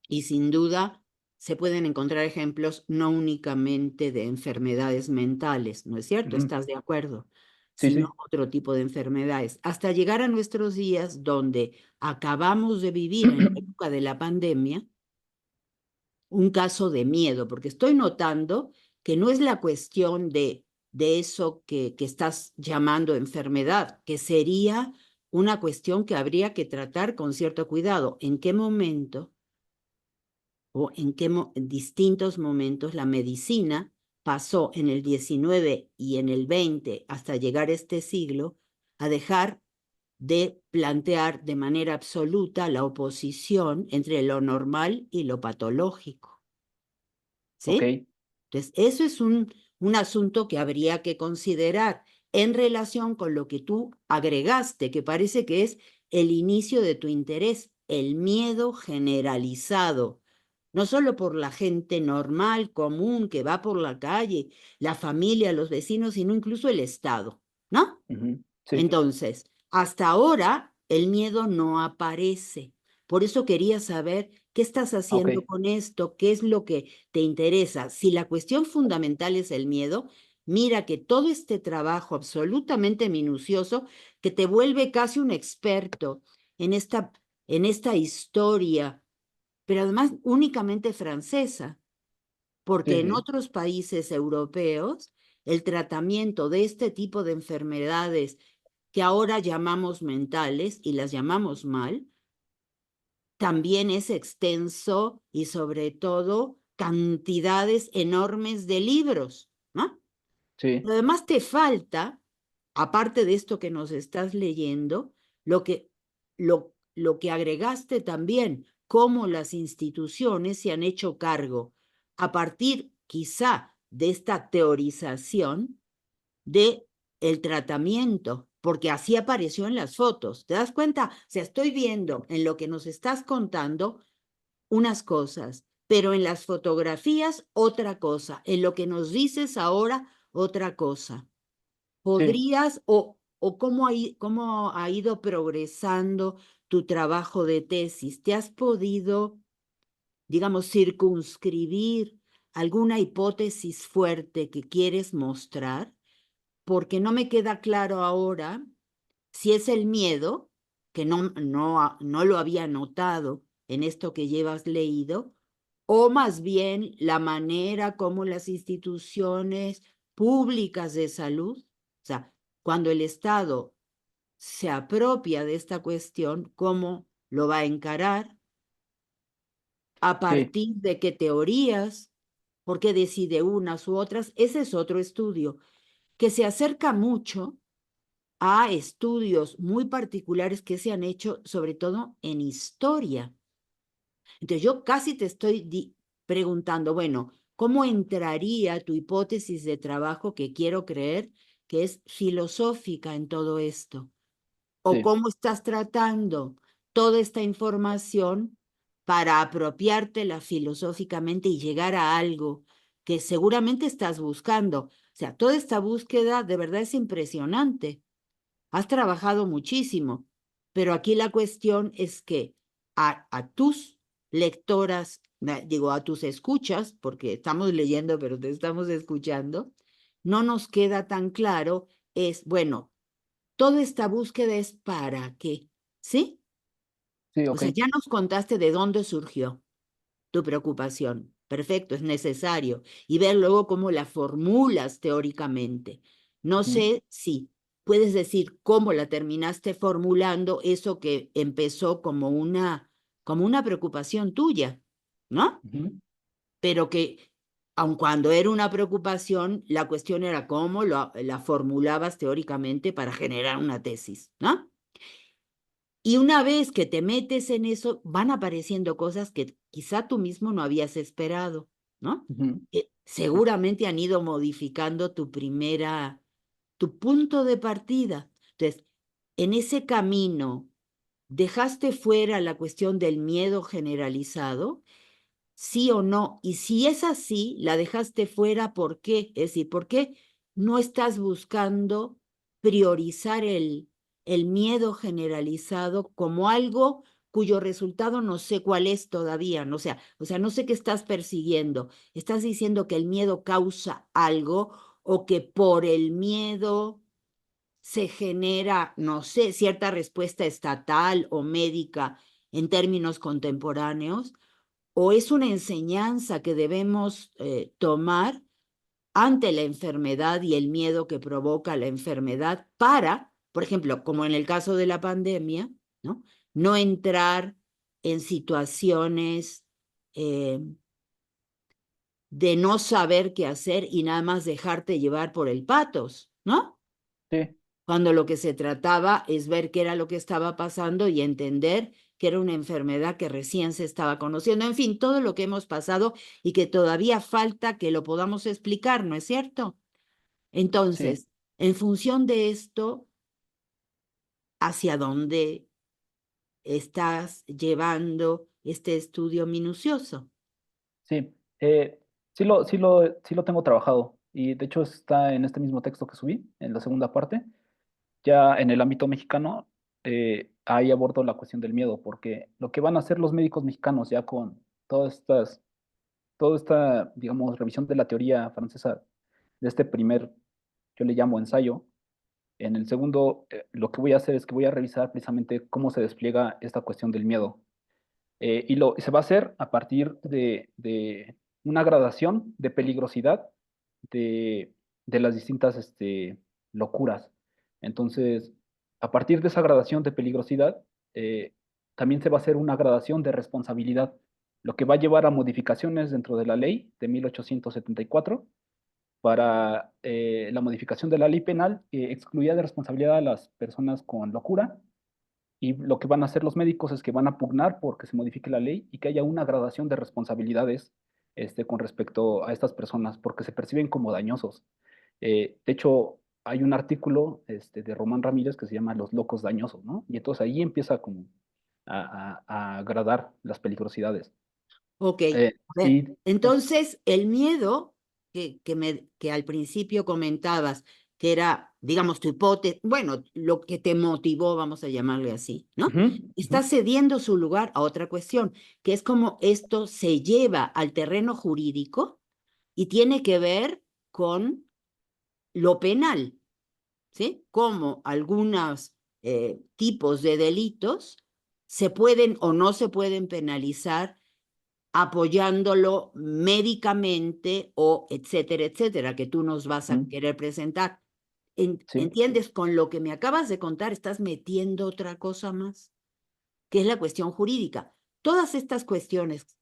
Speaker 1: Y sin duda se pueden encontrar ejemplos no únicamente de enfermedades mentales, ¿no es cierto?
Speaker 3: Ujú.
Speaker 1: ¿Estás de acuerdo?
Speaker 3: Sí,
Speaker 1: Sino
Speaker 3: sí.
Speaker 1: otro tipo de enfermedades, hasta llegar a nuestros días donde acabamos de vivir en la época de la pandemia un caso de miedo, porque estoy notando que no es la cuestión de eso que estás llamando enfermedad, que sería una cuestión que habría que tratar con cierto cuidado. ¿En qué momento o en distintos momentos la medicina pasó en el 19 y en el 20 hasta llegar a este siglo a dejar de plantear de manera absoluta la oposición entre lo normal y lo patológico?
Speaker 3: Ok,
Speaker 1: ¿Sí? Entonces, eso es un asunto que habría que considerar en relación con lo que tú agregaste, que parece que es el inicio de tu interés, el miedo generalizado, no solo por la gente normal, común, que va por la calle, la familia, los vecinos, sino incluso el Estado, ¿no?
Speaker 3: ujú, sí,
Speaker 1: Entonces, hasta ahora el miedo no aparece. Por eso quería saber qué estás
Speaker 3: ok,
Speaker 1: haciendo con esto, qué es lo que te interesa. Si la cuestión fundamental es el miedo, mira que todo este trabajo absolutamente minucioso que te vuelve casi un experto en esta historia, pero además únicamente francesa, porque
Speaker 3: sí,
Speaker 1: en
Speaker 3: sí,
Speaker 1: otros países europeos el tratamiento de este tipo de enfermedades que ahora llamamos mentales y las llamamos mal, también es extenso y sobre todo cantidades enormes de libros, ¿no?
Speaker 3: Sí,
Speaker 1: Pero además te falta, aparte de esto que nos estás leyendo, lo que agregaste también, cómo las instituciones se han hecho cargo, a partir quizá de esta teorización de el tratamiento, porque así apareció en las fotos. ¿Te das cuenta? O sea, estoy viendo en lo que nos estás contando unas cosas, pero en las fotografías otra cosa, en lo que nos dices ahora otra cosa.
Speaker 3: sí,
Speaker 1: ¿Podrías o cómo ha ido progresando tu trabajo de tesis? ¿Te has podido, digamos, circunscribir alguna hipótesis fuerte que quieres mostrar? Porque no me queda claro ahora si es el miedo, que no lo había notado en esto que llevas leído, o más bien la manera como las instituciones públicas de salud, o sea, cuando el Estado se apropia de esta cuestión, cómo lo va a encarar, a
Speaker 3: sí,
Speaker 1: partir de qué teorías, por qué decide unas u otras. Ese es otro estudio que se acerca mucho a estudios muy particulares que se han hecho, sobre todo en historia. Entonces, yo casi te estoy preguntando, bueno, ¿cómo entraría tu hipótesis de trabajo que quiero creer que es filosófica en todo esto? ¿O
Speaker 3: sí,
Speaker 1: cómo estás tratando toda esta información para apropiártela filosóficamente y llegar a algo que seguramente estás buscando? O sea, toda esta búsqueda de verdad es impresionante. Has trabajado muchísimo, pero aquí la cuestión es que a tus lectoras, digo, a tus escuchas, porque estamos leyendo, pero te estamos escuchando, no nos queda tan claro, es, bueno, toda esta búsqueda es para qué, ¿sí?
Speaker 3: sí,
Speaker 1: O
Speaker 3: ok.
Speaker 1: sea, ya nos contaste de dónde surgió tu preocupación. Perfecto, es necesario. Y ver luego cómo la formulas teóricamente. No
Speaker 3: Ujú,
Speaker 1: sé si puedes decir cómo la terminaste formulando, eso que empezó como una preocupación tuya, ¿no?
Speaker 3: ujú.
Speaker 1: Pero que, aun cuando era una preocupación, la cuestión era cómo la formulabas teóricamente para generar una tesis, ¿no? Y una vez que te metes en eso, van apareciendo cosas que quizá tú mismo no habías esperado, ¿no?
Speaker 3: Ujú,
Speaker 1: Seguramente han ido modificando tu punto de partida. Entonces, en ese camino, dejaste fuera la cuestión del miedo generalizado, sí o no. Y si es así, la dejaste fuera, ¿por qué? Es decir, ¿por qué no estás buscando priorizar el miedo generalizado como algo cuyo resultado no sé cuál es todavía? No, o sea, no sé qué estás persiguiendo. ¿Estás diciendo que el miedo causa algo o que por el miedo se genera, no sé, cierta respuesta estatal o médica en términos contemporáneos? ¿O es una enseñanza que debemos tomar ante la enfermedad y el miedo que provoca la enfermedad para, por ejemplo, como en el caso de la pandemia, ¿no? No entrar en situaciones eh, de no saber qué hacer y nada más dejarte llevar por el patos, ¿no?
Speaker 3: sí,
Speaker 1: Cuando lo que se trataba es ver qué era lo que estaba pasando y entender que era una enfermedad que recién se estaba conociendo. En fin, todo lo que hemos pasado y que todavía falta que lo podamos explicar, ¿no es cierto?
Speaker 3: sí,
Speaker 1: Entonces, en función de esto, ¿hacia dónde estás llevando este estudio minucioso?
Speaker 3: sí. Sí lo tengo trabajado. Y de hecho está en este mismo texto que subí, en la segunda parte. Ya en el ámbito mexicano, ahí abordo la cuestión del miedo, porque lo que van a hacer los médicos mexicanos ya con toda esta, digamos, revisión de la teoría francesa de este primer, yo le llamo ensayo. En el segundo, lo que voy a hacer es que voy a revisar precisamente cómo se despliega esta cuestión del miedo. Y se va a hacer a partir de una gradación de peligrosidad de las distintas locuras. Entonces, a partir de esa gradación de peligrosidad, también se va a hacer una gradación de responsabilidad. lo que va a llevar a modificaciones dentro de la ley de 1874 para la modificación de la ley penal que excluía de responsabilidad a las personas con locura. Y lo que van a hacer los médicos es que van a pugnar porque se modifique la ley y que haya una gradación de responsabilidades con respecto a estas personas, porque se perciben como dañosos. De hecho, hay un artículo de Román Ramírez que se llama Los locos dañosos, ¿no? Y entonces ahí empieza como a gradar las peligrosidades.
Speaker 1: Ok,
Speaker 3: Eh,
Speaker 1: a ver,
Speaker 3: y
Speaker 1: entonces el miedo que al principio comentabas, que era, digamos, tu hipótesis, bueno, lo que te motivó, vamos a llamarle así, ¿no?
Speaker 3: ujú,
Speaker 1: Está
Speaker 3: ujú,
Speaker 1: cediendo su lugar a otra cuestión, que es como esto se lleva al terreno jurídico y tiene que ver con lo penal, ¿sí? Cómo algunos tipos de delitos se pueden o no se pueden penalizar apoyándolo médicamente o etcétera, etcétera, que tú nos vas a
Speaker 3: ujú,
Speaker 1: querer presentar.
Speaker 3: sí,
Speaker 1: ¿Entiendes? Con lo que me acabas de contar, estás metiendo otra cosa más, que es la cuestión jurídica. Todas estas cuestiones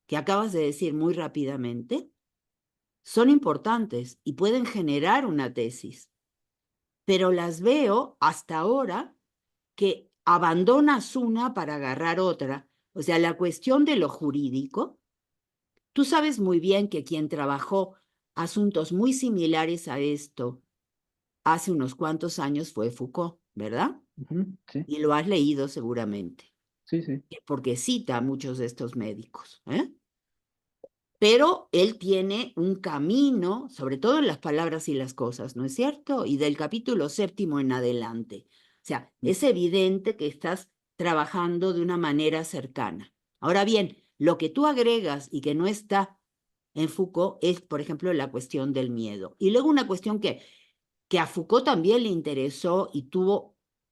Speaker 1: que acabas de decir muy rápidamente son importantes y pueden generar una tesis, pero las veo hasta ahora que abandonas una para agarrar otra. O sea, la cuestión de lo jurídico. Tú sabes muy bien que quien trabajó asuntos muy similares a esto hace unos cuantos años fue Foucault, ¿verdad?
Speaker 3: ujú, sí,
Speaker 1: Y lo has leído seguramente,
Speaker 3: sí, sí,
Speaker 1: porque cita a muchos de estos médicos, ¿eh? Pero él tiene un camino, sobre todo en las palabras y las cosas, ¿no es cierto? Y del capítulo 7 en adelante. O sea,
Speaker 3: mm,
Speaker 1: es evidente que estás trabajando de una manera cercana. Ahora bien, lo que tú agregas y que no está en Foucault es, por ejemplo, la cuestión del miedo. Y luego una cuestión que a Foucault también le interesó y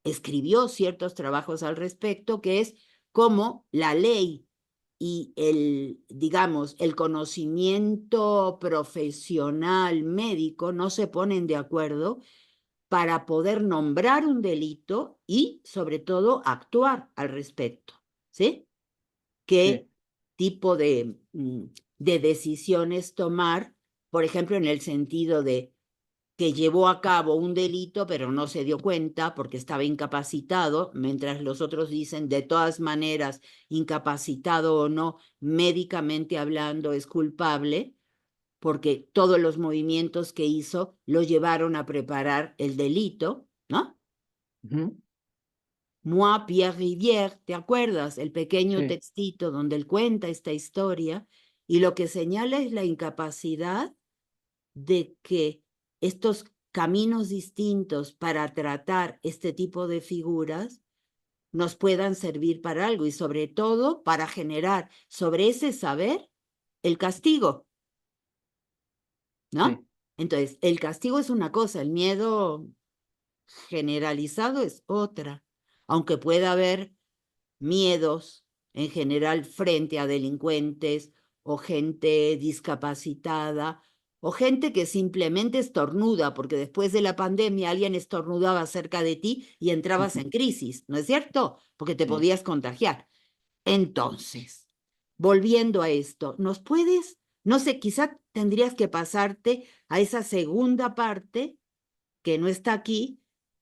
Speaker 1: escribió ciertos trabajos al respecto, que es cómo la ley y digamos, el conocimiento profesional médico no se ponen de acuerdo para poder nombrar un delito y, sobre todo, actuar al respecto, ¿sí? ¿Qué
Speaker 3: sí,
Speaker 1: tipo de decisiones tomar? Por ejemplo, en el sentido de que llevó a cabo un delito, pero no se dio cuenta porque estaba incapacitado, mientras los otros dicen, de todas maneras, incapacitado o no, médicamente hablando, es culpable, porque todos los movimientos que hizo lo llevaron a preparar el delito, ¿no?
Speaker 3: ujú,
Speaker 1: Moi, Pierre Rivière, ¿te acuerdas? El pequeño
Speaker 3: sí,
Speaker 1: textito donde él cuenta esta historia y lo que señala es la incapacidad de que estos caminos distintos para tratar este tipo de figuras nos puedan servir para algo y sobre todo para generar sobre ese saber el castigo, ¿no?
Speaker 3: sí,
Speaker 1: Entonces, el castigo es una cosa, el miedo generalizado es otra, aunque pueda haber miedos en general frente a delincuentes o gente discapacitada o gente que simplemente estornuda, porque después de la pandemia alguien estornudaba cerca de ti y entrabas
Speaker 3: ujú,
Speaker 1: en crisis, ¿no es cierto? Porque te
Speaker 3: sí.
Speaker 1: podías contagiar. Entonces, volviendo a esto, ¿nos puedes, no sé, quizá tendrías que pasarte a esa segunda parte que no está aquí,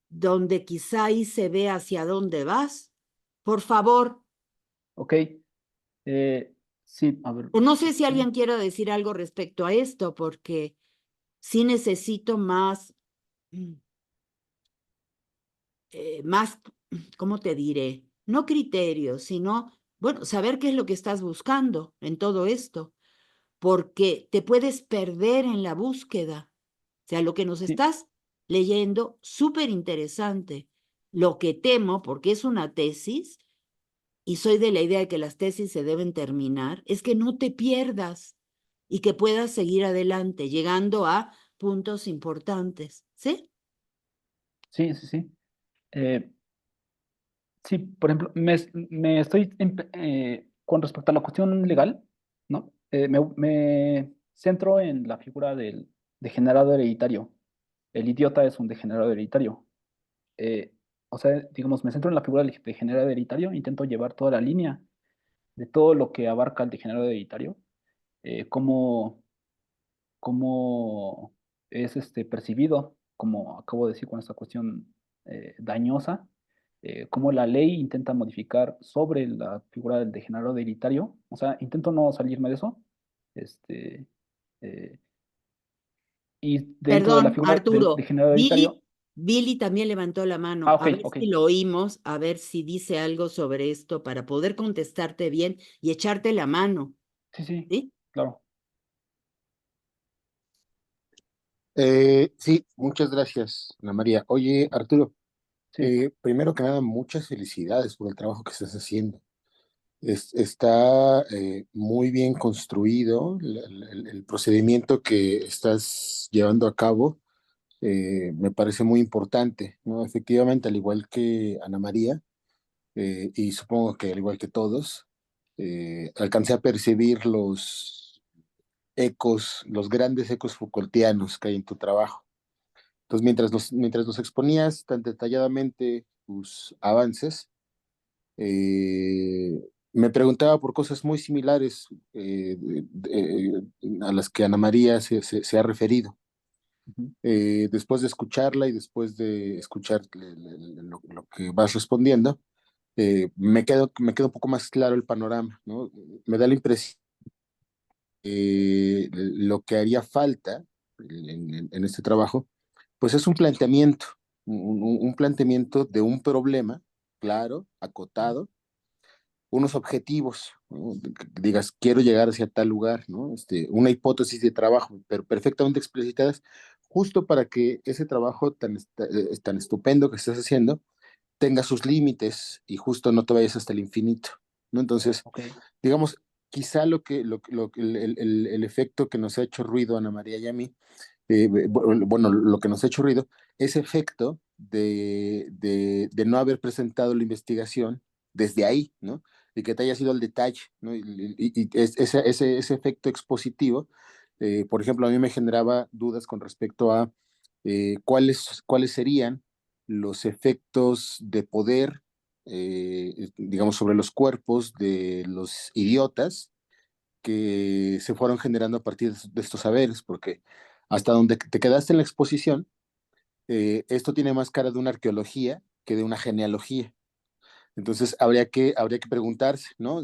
Speaker 1: donde quizá ahí se ve hacia dónde vas? Por favor.
Speaker 3: Ok, sí, a ver,
Speaker 1: O no sé si
Speaker 3: sí,
Speaker 1: alguien quiera decir algo respecto a esto, porque sí necesito mm, más, ¿cómo te diré? No criterios, sino, bueno, saber qué es lo que estás buscando en todo esto, porque te puedes perder en la búsqueda. O sea, lo que nos
Speaker 3: sí,
Speaker 1: estás leyendo, súper interesante. Lo que temo, porque es una tesis, y soy de la idea de que las tesis se deben terminar, es que no te pierdas y que puedas seguir adelante, llegando a puntos importantes, ¿sí?
Speaker 3: sí, sí, sí. Eh, sí, por ejemplo, me estoy, con respecto a la cuestión legal, ¿no? Me centro en la figura del degenerado hereditario. El idiota es un degenerado hereditario. Eh, o sea, digamos, me centro en la figura del degenerado hereditario, intento llevar toda la línea de todo lo que abarca el degenerado hereditario, cómo, cómo es percibido, como acabo de decir, con esta cuestión dañosa, cómo la ley intenta modificar sobre la figura del degenerado hereditario. O sea, intento no salirme de eso. Este, eh, y dentro de la
Speaker 1: Perdón,
Speaker 3: figura del
Speaker 1: Arturo,
Speaker 3: degenerado hereditario,
Speaker 1: Billy también levantó la
Speaker 3: ah,
Speaker 1: mano.
Speaker 3: ok,
Speaker 1: A ver
Speaker 3: ok,
Speaker 1: si lo oímos, a ver si dice algo sobre esto para poder contestarte bien y echarte la mano,
Speaker 3: sí, sí,
Speaker 1: ¿sí?
Speaker 3: claro,
Speaker 4: Sí, muchas gracias, Ana María. Oye, Arturo,
Speaker 3: sí,
Speaker 4: primero que nada, muchas felicidades por el trabajo que estás haciendo. Está muy bien construido el procedimiento que estás llevando a cabo. Me parece muy importante, ¿no? Efectivamente, al igual que Ana María, y supongo que al igual que todos, alcancé a percibir los grandes ecos Foucaultianos que hay en tu trabajo. Entonces, mientras nos exponías tan detalladamente tus avances, me preguntaba por cosas muy similares a las que Ana María se ha referido.
Speaker 3: ujú,
Speaker 4: Después de escucharla y después de escuchar lo que vas respondiendo, me queda un poco más claro el panorama, ¿no? Me da la impresión que lo que haría falta en este trabajo pues es un planteamiento, un planteamiento de un problema claro, acotado, unos objetivos, ¿no? Que digas, quiero llegar hacia tal lugar, ¿no? Una hipótesis de trabajo, pero perfectamente explicitadas, justo para que ese trabajo tan estupendo que estás haciendo tenga sus límites y justo no te vayas hasta el infinito, ¿no? Entonces,
Speaker 3: ok,
Speaker 4: digamos, quizá el efecto que nos ha hecho ruido a Ana María y a mí bueno, lo que nos ha hecho ruido, ese efecto de no haber presentado la investigación desde ahí, ¿no? Y que te haya sido el detalle, ¿no? Ese efecto expositivo, por ejemplo, a mí me generaba dudas con respecto a cuáles serían los efectos de poder, digamos, sobre los cuerpos de los idiotas que se fueron generando a partir de estos saberes, porque hasta donde te quedaste en la exposición, esto tiene más cara de una arqueología que de una genealogía. Entonces habría que preguntarse, ¿no?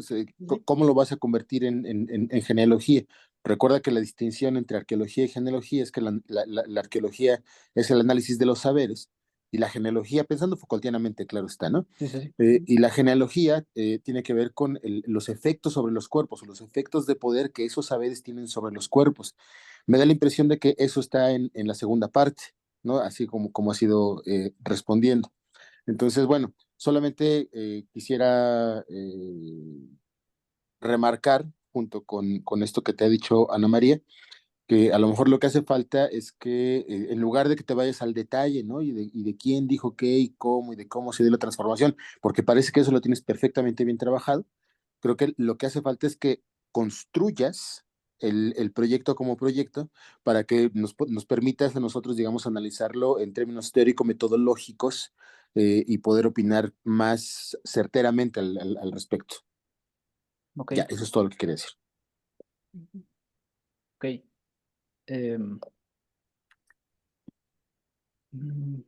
Speaker 4: ¿Cómo lo vas a convertir en genealogía? Recuerda que la distinción entre arqueología y genealogía es que la arqueología es el análisis de los saberes y la genealogía, pensando Foucaultianamente, claro está, ¿no?
Speaker 3: sí, sí, sí,
Speaker 4: Y la genealogía tiene que ver con los efectos sobre los cuerpos o los efectos de poder que esos saberes tienen sobre los cuerpos. Me da la impresión de que eso está en la segunda parte, ¿no? Así como ha sido respondiendo. Entonces, bueno, solamente quisiera remarcar, junto con esto que te ha dicho Ana María, que a lo mejor lo que hace falta es que en lugar de que te vayas al detalle, ¿no? Y de quién dijo qué y de cómo se dio la transformación, porque parece que eso lo tienes perfectamente bien trabajado, creo que lo que hace falta es que construyas el proyecto como proyecto para que nos permitas a nosotros, digamos, analizarlo en términos teórico-metodológicos y poder opinar más certeramente al respecto.
Speaker 3: ok,
Speaker 4: Ya, eso es todo lo que quería decir.
Speaker 3: ok. em, mm,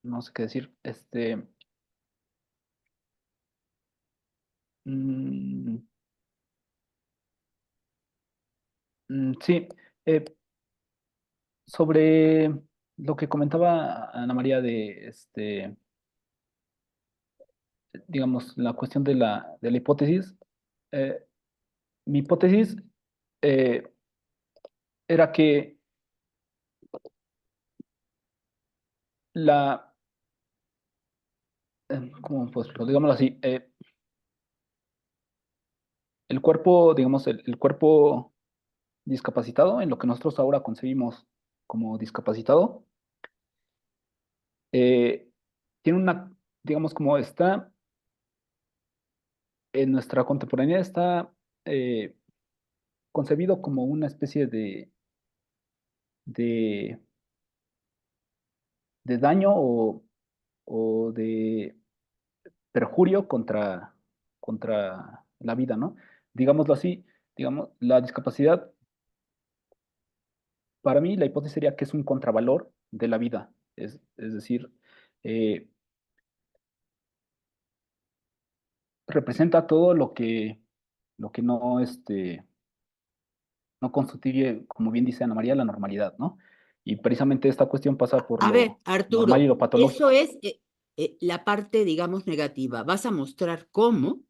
Speaker 3: no sé qué decir. Mm, sí, eh, sobre lo que comentaba Ana María de, digamos, la cuestión de la hipótesis, eh, mi hipótesis eh, era que la, ¿cómo pues, digámoslo así? El cuerpo, digamos, el cuerpo discapacitado, en lo que nosotros ahora concebimos como discapacitado, eh, tiene una, digamos, como está en nuestra contemporaneidad, está eh, concebido como una especie de, de daño o de perjurio contra la vida, ¿no? Digámoslo así, digamos, la discapacidad, para mí la hipótesis sería que es un contravalor de la vida, es decir, eh, representa todo lo que no, no constituye, como bien dice Ana María, la normalidad, ¿no? Y precisamente esta cuestión pasa por
Speaker 1: A ver,
Speaker 3: lo normal y
Speaker 1: Arturo,
Speaker 3: lo
Speaker 1: eso
Speaker 3: patológico.
Speaker 1: es la parte, digamos, negativa. Vas a mostrar cómo,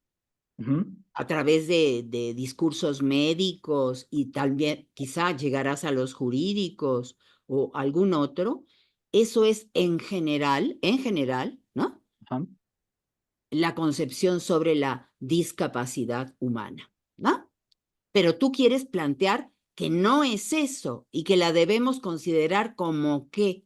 Speaker 3: Ujú,
Speaker 1: a través de discursos médicos y también quizá llegarás a los jurídicos o algún otro. Eso es en general, ¿no?
Speaker 3: ajá,
Speaker 1: La concepción sobre la discapacidad humana, ¿no? Pero tú quieres plantear que no es eso y que la debemos considerar como qué.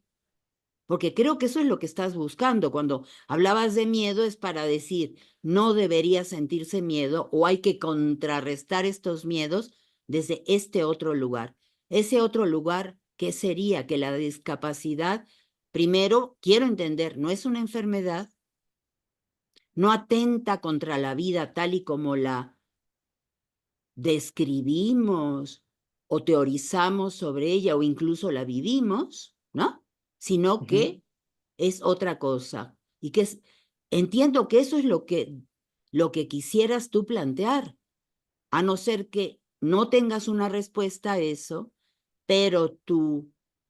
Speaker 1: Porque creo que eso es lo que estás buscando. Cuando hablabas de miedo es para decir, no debería sentirse miedo o hay que contrarrestar estos miedos desde este otro lugar. Ese otro lugar, ¿qué sería? Que la discapacidad, primero, quiero entender, no es una enfermedad, no atenta contra la vida tal y como la describimos o teorizamos sobre ella o incluso la vivimos, ¿no? Sino
Speaker 3: ujú.
Speaker 1: que es otra cosa. Y que entiendo que eso es lo que quisieras tú plantear, a no ser que no tengas una respuesta a eso, pero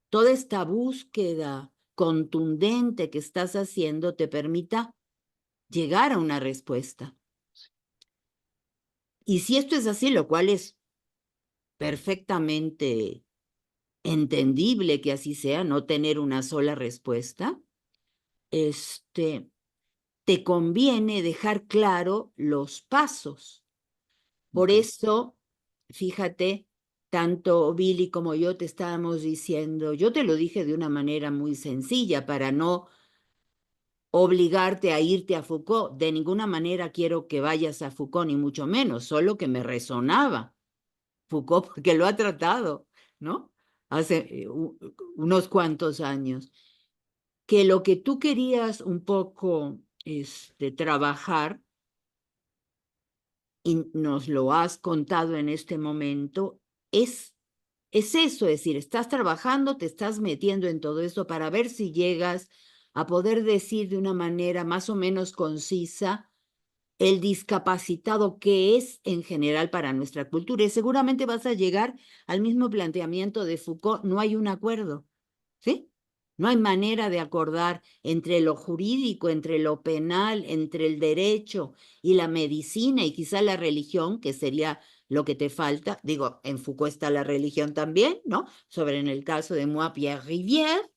Speaker 1: toda esta búsqueda contundente que estás haciendo te permita llegar a una respuesta. Y si esto es así, lo cual es perfectamente entendible que así sea, no tener una sola respuesta, te conviene dejar claro los pasos. Por
Speaker 3: Ok.
Speaker 1: eso, fíjate, tanto Billy como yo te estábamos diciendo, yo te lo dije de una manera muy sencilla para no obligarte a irte a Foucault. De ninguna manera quiero que vayas a Foucault, ni mucho menos, solo que me resonaba Foucault porque lo ha tratado, ¿no? Hace unos cuantos años. Que lo que tú querías un poco trabajar, y nos lo has contado en este momento, es eso, es decir, estás trabajando, te estás metiendo en todo eso para ver si llegas a poder decir de una manera más o menos concisa el discapacitado que es en general para nuestra cultura. Y seguramente vas a llegar al mismo planteamiento de Foucault, no hay un acuerdo, ¿sí? No hay manera de acordar entre lo jurídico, entre lo penal, entre el derecho y la medicina y quizá la religión, que sería lo que te falta. Digo, en Foucault está la religión también, ¿no? Sobre en el caso de Moi, Pierre Rivière,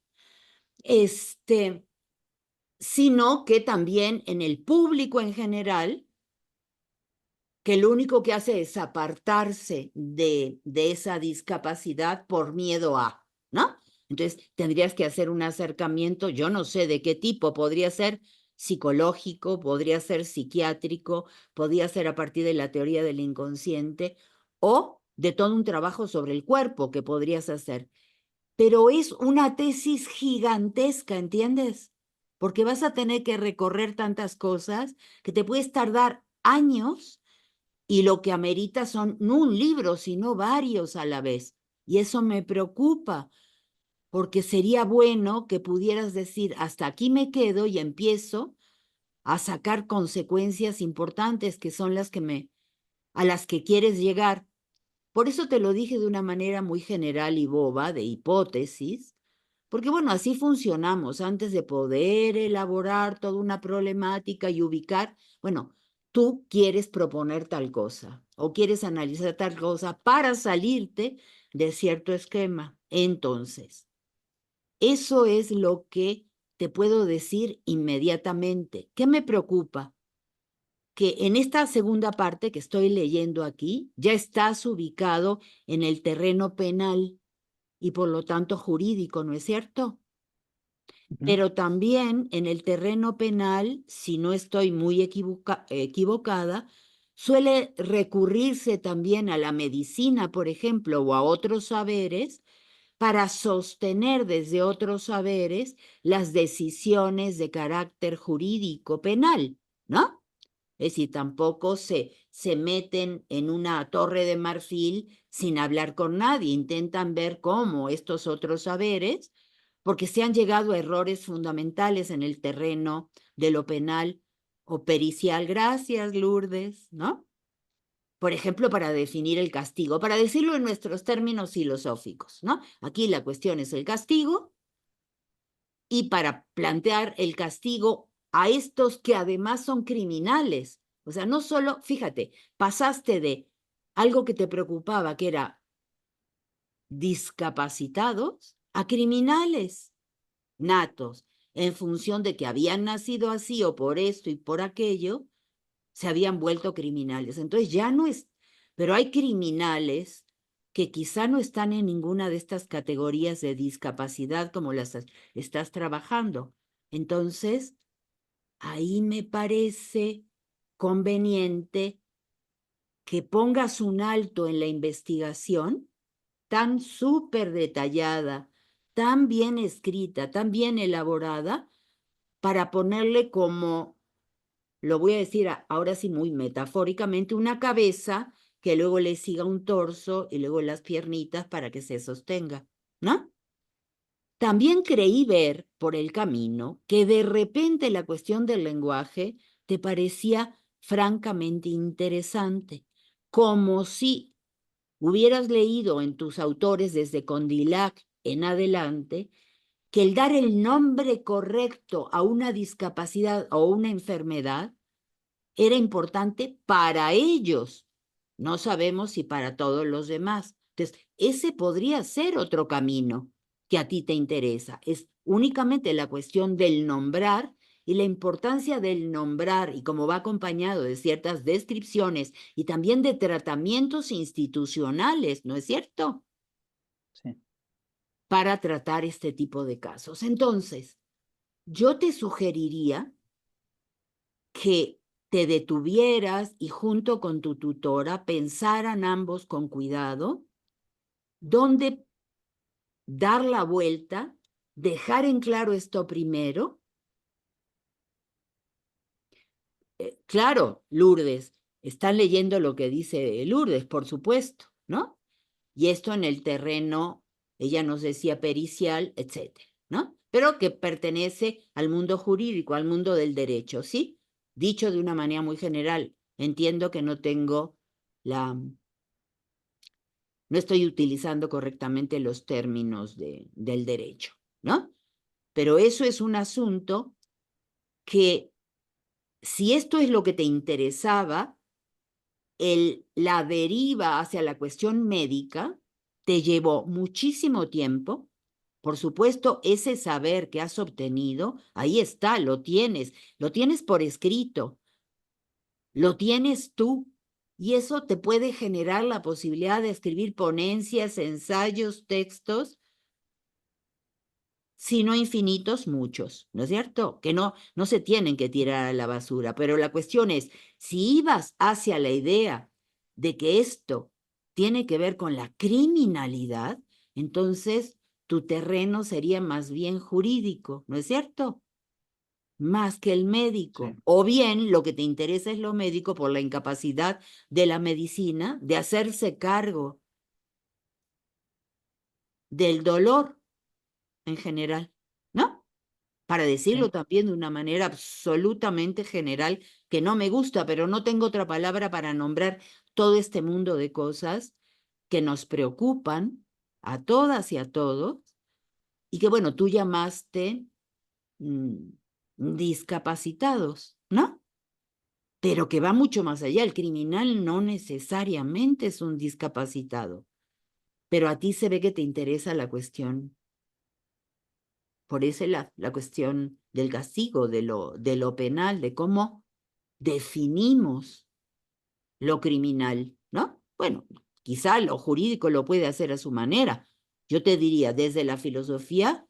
Speaker 1: sino que también en el público en general, que lo único que hace es apartarse de esa discapacidad por miedo a, ¿no? Entonces, tendrías que hacer un acercamiento, yo no sé de qué tipo, podría ser psicológico, podría ser psiquiátrico, podría ser a partir de la teoría del inconsciente o de todo un trabajo sobre el cuerpo que podrías hacer. Pero es una tesis gigantesca, ¿entiendes? Porque vas a tener que recorrer tantas cosas que te puedes tardar años y lo que amerita son no un libro, sino varios a la vez. Y eso me preocupa, porque sería bueno que pudieras decir, hasta aquí me quedo y empiezo a sacar consecuencias importantes que son a las que quieres llegar. Por eso te lo dije de una manera muy general y boba, de hipótesis, porque bueno, así funcionamos. Antes de poder elaborar toda una problemática y ubicar, bueno, tú quieres proponer tal cosa o quieres analizar tal cosa para salirte de cierto esquema. Entonces, eso es lo que te puedo decir inmediatamente. ¿Qué me preocupa? Que en esta segunda parte que estoy leyendo aquí, ya estás ubicado en el terreno penal y por lo tanto jurídico, ¿no es cierto?
Speaker 3: Ujú.
Speaker 1: Pero también en el terreno penal, si no estoy muy equivocada, suele recurrirse también a la medicina, por ejemplo, o a otros saberes para sostener desde otros saberes las decisiones de carácter jurídico penal. ¿no? Es decir, tampoco se meten en una torre de marfil sin hablar con nadie, intentan ver cómo estos otros saberes, porque se han llegado a errores fundamentales en el terreno de lo penal o pericial. Gracias, Lourdes, ¿no? Por ejemplo, para definir el castigo, para decirlo en nuestros términos filosóficos, ¿no? Aquí la cuestión es el castigo, y para plantear el castigo a estos que además son criminales. O sea, no solo, fíjate, pasaste de algo que te preocupaba, que era discapacitados, a criminales natos, en función de que habían nacido así o por esto y por aquello, se habían vuelto criminales. Entonces ya no es, pero hay criminales que quizá no están en ninguna de estas categorías de discapacidad como las estás trabajando. Entonces, ahí me parece conveniente que pongas un alto en la investigación tan súper detallada, tan bien escrita, tan bien elaborada, para ponerle como, lo voy a decir ahora sí muy metafóricamente, una cabeza que luego le siga un torso y luego las piernitas para que se sostenga, ¿no? También creí ver por el camino que de repente la cuestión del lenguaje te parecía francamente interesante, como si hubieras leído en tus autores desde Condillac en adelante que el dar el nombre correcto a una discapacidad o una enfermedad era importante para ellos. No sabemos si para todos los demás. Entonces, ese podría ser otro camino que a ti te interesa. Es únicamente la cuestión del nombrar y la importancia del nombrar, y como va acompañado de ciertas descripciones y también de tratamientos institucionales, ¿no es cierto?
Speaker 3: Sí.
Speaker 1: Para tratar este tipo de casos. Entonces, yo te sugeriría que te detuvieras y junto con tu tutora pensaran ambos con cuidado dónde dar la vuelta, dejar en claro esto primero. Claro, Lourdes, están leyendo lo que dice Lourdes, por supuesto, ¿no? Y esto en el terreno, ella nos decía pericial, etcétera, ¿no? Pero que pertenece al mundo jurídico, al mundo del derecho, ¿sí? Dicho de una manera muy general, entiendo que no tengo no estoy utilizando correctamente los términos del derecho, ¿no? Pero eso es un asunto que, si esto es lo que te interesaba, la deriva hacia la cuestión médica te llevó muchísimo tiempo. Por supuesto, ese saber que has obtenido, ahí está, lo tienes por escrito, lo tienes tú, y eso te puede generar la posibilidad de escribir ponencias, ensayos, textos, si no infinitos, muchos, ¿no es cierto? Que no se tienen que tirar a la basura, pero la cuestión es, si ibas hacia la idea de que esto tiene que ver con la criminalidad, entonces tu terreno sería más bien jurídico, ¿no es cierto? Más que el médico.
Speaker 3: Sí.
Speaker 1: O bien lo que te interesa es lo médico por la incapacidad de la medicina de hacerse cargo del dolor en general, ¿no? Para decirlo
Speaker 3: Sí.
Speaker 1: también de una manera absolutamente general, que no me gusta, pero no tengo otra palabra para nombrar todo este mundo de cosas que nos preocupan a todas y a todos, y que, bueno, tú llamaste discapacitados, ¿no? Pero que va mucho más allá. El criminal no necesariamente es un discapacitado, pero a ti se ve que te interesa la cuestión. Por eso la cuestión del castigo, de lo penal, de cómo definimos lo criminal, ¿no? Bueno, quizá lo jurídico lo puede hacer a su manera. Yo te diría, desde la filosofía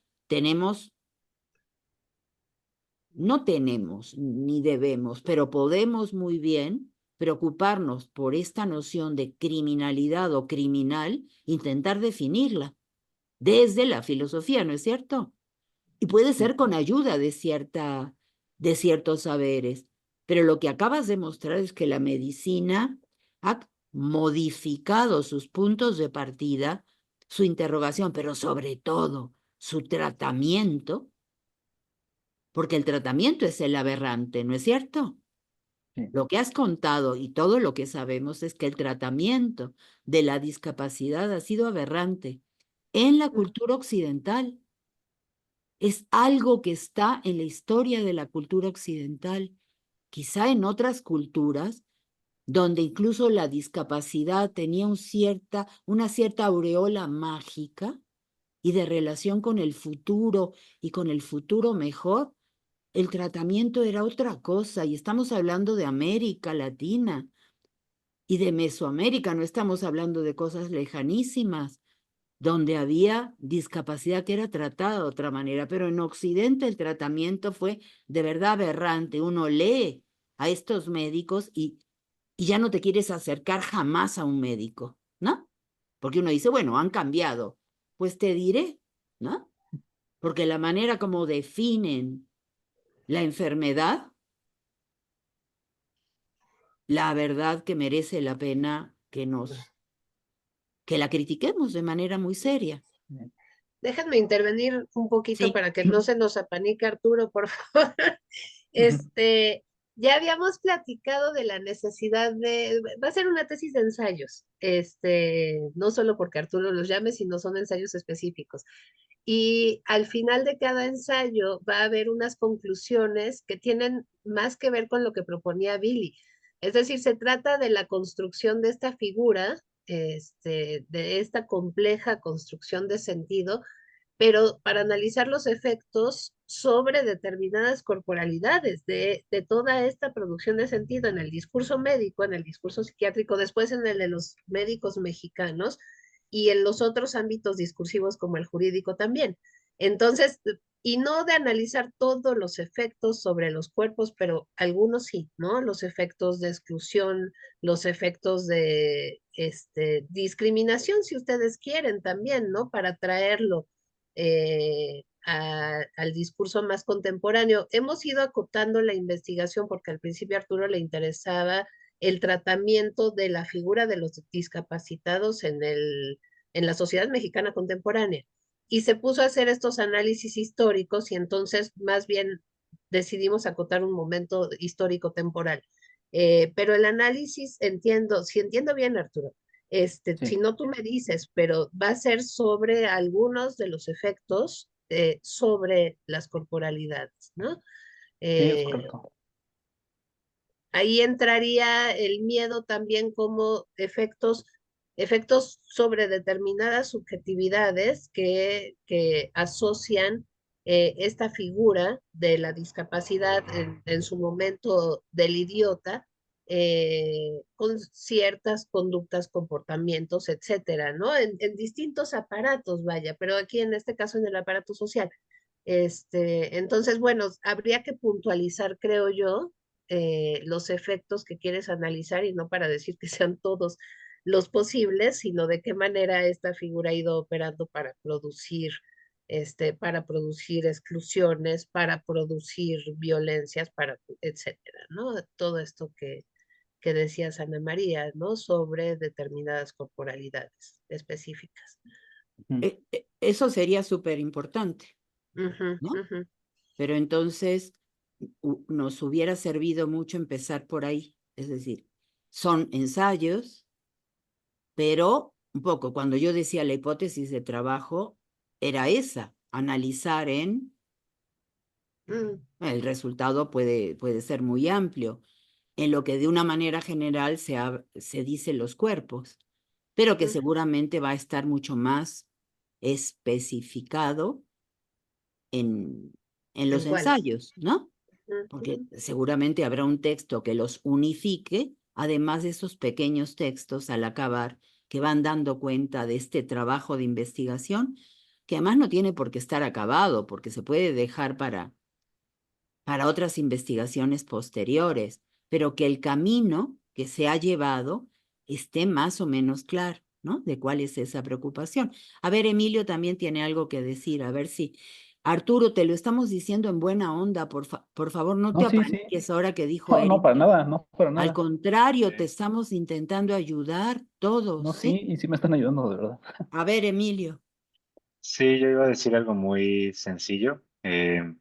Speaker 1: no tenemos ni debemos, pero podemos muy bien preocuparnos por esta noción de criminalidad o criminal, intentar definirla desde la filosofía, ¿no es cierto? Y puede ser con ayuda de ciertos saberes. Pero lo que acabas de mostrar es que la medicina ha modificado sus puntos de partida, su interrogación, pero sobre todo su tratamiento, porque el tratamiento es el aberrante, ¿no es cierto?
Speaker 3: Sí.
Speaker 1: Lo que has contado y todo lo que sabemos es que el tratamiento de la discapacidad ha sido aberrante en la cultura occidental. Es algo que está en la historia de la cultura occidental. Quizá en otras culturas, donde incluso la discapacidad tenía una cierta aureola mágica y de relación con el futuro y con el futuro mejor, el tratamiento era otra cosa, y estamos hablando de América Latina y de Mesoamérica, no estamos hablando de cosas lejanísimas, donde había discapacidad que era tratada de otra manera, pero en Occidente el tratamiento fue de verdad aberrante. Uno lee a estos médicos y ya no te quieres acercar jamás a un médico, ¿no? Porque uno dice, bueno, han cambiado. Pues te diré, ¿no? Porque la manera como definen la enfermedad, la verdad que merece la pena que la critiquemos de manera muy seria.
Speaker 2: Déjenme intervenir un poquito
Speaker 1: Sí.
Speaker 2: para que no se nos apanique Arturo, por favor. Este, ya habíamos platicado de la necesidad va a ser una tesis de ensayos, no solo porque Arturo los llame, sino son ensayos específicos. Y al final de cada ensayo va a haber unas conclusiones que tienen más que ver con lo que proponía Billy. Es decir, se trata de la construcción de esta figura, de esta compleja construcción de sentido, pero para analizar los efectos sobre determinadas corporalidades de toda esta producción de sentido en el discurso médico, en el discurso psiquiátrico, después en el de los médicos mexicanos y en los otros ámbitos discursivos como el jurídico también. Entonces, y no de analizar todos los efectos sobre los cuerpos, pero algunos sí, ¿no? Los efectos de exclusión, los efectos de discriminación, si ustedes quieren también, ¿no? Para traerlo al discurso más contemporáneo. Hemos ido acotando la investigación porque al principio a Arturo le interesaba el tratamiento de la figura de los discapacitados en la sociedad mexicana contemporánea. Y se puso a hacer estos análisis históricos y entonces más bien decidimos acotar un momento histórico temporal. Pero el análisis, si entiendo bien, Arturo,
Speaker 3: Sí,
Speaker 2: si no tú me dices, pero va a ser sobre algunos de los efectos sobre las corporalidades, ¿no?
Speaker 3: sí, es
Speaker 2: Eh,
Speaker 3: correcto.
Speaker 2: Ahí entraría el miedo también como efectos sobre determinadas subjetividades que asocian esta figura de la discapacidad en su momento del idiota con ciertas conductas, comportamientos, etcétera, ¿no? En distintos aparatos, vaya, pero aquí en este caso en el aparato social. Entonces, bueno, habría que puntualizar, creo yo, los efectos que quieres analizar y no para decir que sean todos los posibles, sino de qué manera esta figura ha ido operando para producir exclusiones, para producir violencias, etcétera, ¿no? Todo esto que decías, Ana María, ¿no? Sobre determinadas corporalidades específicas.
Speaker 3: Ujú.
Speaker 1: Eso sería súper importante,
Speaker 2: Ujú,
Speaker 1: ¿no?
Speaker 2: ujú.
Speaker 1: Pero entonces nos hubiera servido mucho empezar por ahí. Es decir, son ensayos, pero un poco, cuando yo decía la hipótesis de trabajo, era esa, analizar el resultado puede ser muy amplio, en lo que de una manera general se dice los cuerpos, pero que
Speaker 2: Ujú.
Speaker 1: seguramente va a estar mucho más especificado en los
Speaker 2: ¿En cuáles?
Speaker 1: ensayos, ¿no? Porque
Speaker 2: Ujú.
Speaker 1: seguramente habrá un texto que los unifique, además de esos pequeños textos al acabar que van dando cuenta de este trabajo de investigación, que además no tiene por qué estar acabado, porque se puede dejar para otras investigaciones posteriores, pero que el camino que se ha llevado esté más o menos claro, ¿no? De cuál es esa preocupación. A ver, Emilio también tiene algo que decir, a ver si Arturo, te lo estamos diciendo en buena onda, por favor, no te
Speaker 3: No, sí, sí.
Speaker 1: apaniques ahora que dijo
Speaker 3: No, no, para
Speaker 1: Erika.
Speaker 3: nada, no, para
Speaker 1: Al
Speaker 3: nada.
Speaker 1: contrario, te estamos intentando ayudar todos,
Speaker 3: No, sí,
Speaker 1: ¿sí?
Speaker 3: y sí me están ayudando, de verdad.
Speaker 1: A ver, Emilio.
Speaker 5: Sí, yo iba a decir algo muy sencillo. Bueno,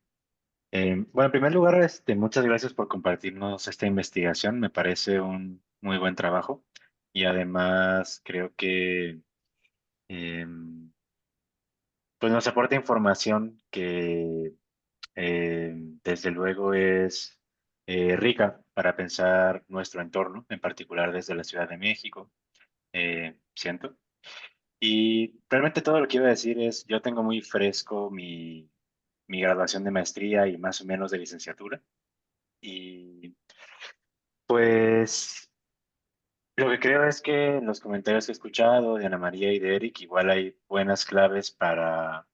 Speaker 5: en primer lugar, muchas gracias por compartirnos esta investigación. Me parece un muy buen trabajo y además creo que pues nos aporta información que desde luego es rica para pensar nuestro entorno, en particular desde la Ciudad de México, siento. Y realmente todo lo que iba a decir es, yo tengo muy fresco mi graduación de maestría y más o menos de licenciatura. Y pues lo que creo es que en los comentarios que he escuchado de Ana María y de Eric, igual hay buenas claves para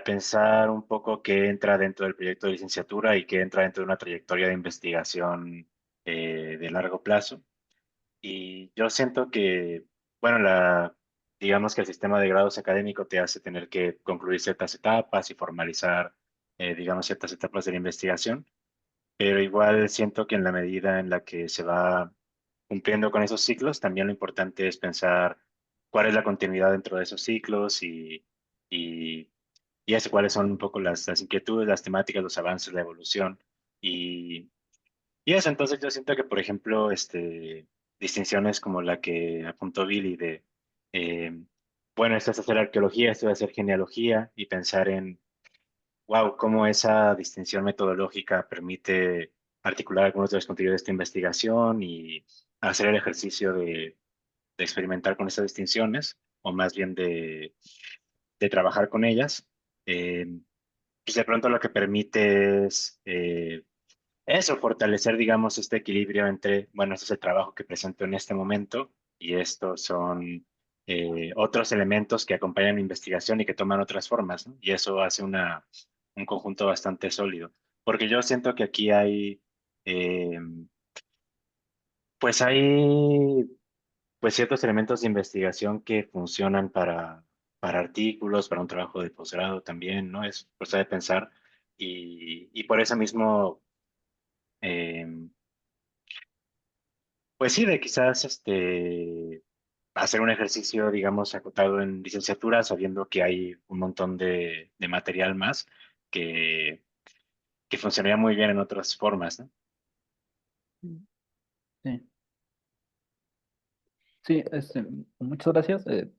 Speaker 5: pensar un poco qué entra dentro del proyecto de licenciatura y qué entra dentro de una trayectoria de investigación de largo plazo. Y yo siento que, bueno, digamos que el sistema de grados académico te hace tener que concluir ciertas etapas y formalizar, digamos, ciertas etapas de la investigación, pero igual siento que en la medida en la que se va cumpliendo con esos ciclos, también lo importante es pensar cuál es la continuidad dentro de esos ciclos y, y eso, cuáles son un poco las inquietudes, las temáticas, los avances, la evolución. Y, y eso, entonces yo siento que, por ejemplo, distinciones como la que apuntó Billy de, eh, bueno, esto es hacer arqueología, esto es hacer genealogía y pensar en wow, cómo esa distinción metodológica permite articular algunos de los contenidos de esta investigación y hacer el ejercicio de experimentar con esas distinciones, o más bien de trabajar con ellas. Eh, pues de pronto lo que permite es eso, fortalecer, digamos, este equilibrio entre, bueno, este es el trabajo que presento en este momento y estos son otros elementos que acompañan mi investigación y que toman otras formas, ¿no? Y eso hace un conjunto bastante sólido. Porque yo siento que aquí eh, hay, pues ciertos elementos de investigación que funcionan para artículos, para un trabajo de posgrado también, ¿no? Es cosa de pensar y por eso mismo... em, Pues sí, de quizás hacer un ejercicio, digamos, acotado en licenciatura, sabiendo que hay un montón de material más que, que funcionaría muy bien en otras formas, ¿no?
Speaker 3: Sí, sí, muchas gracias. Sí,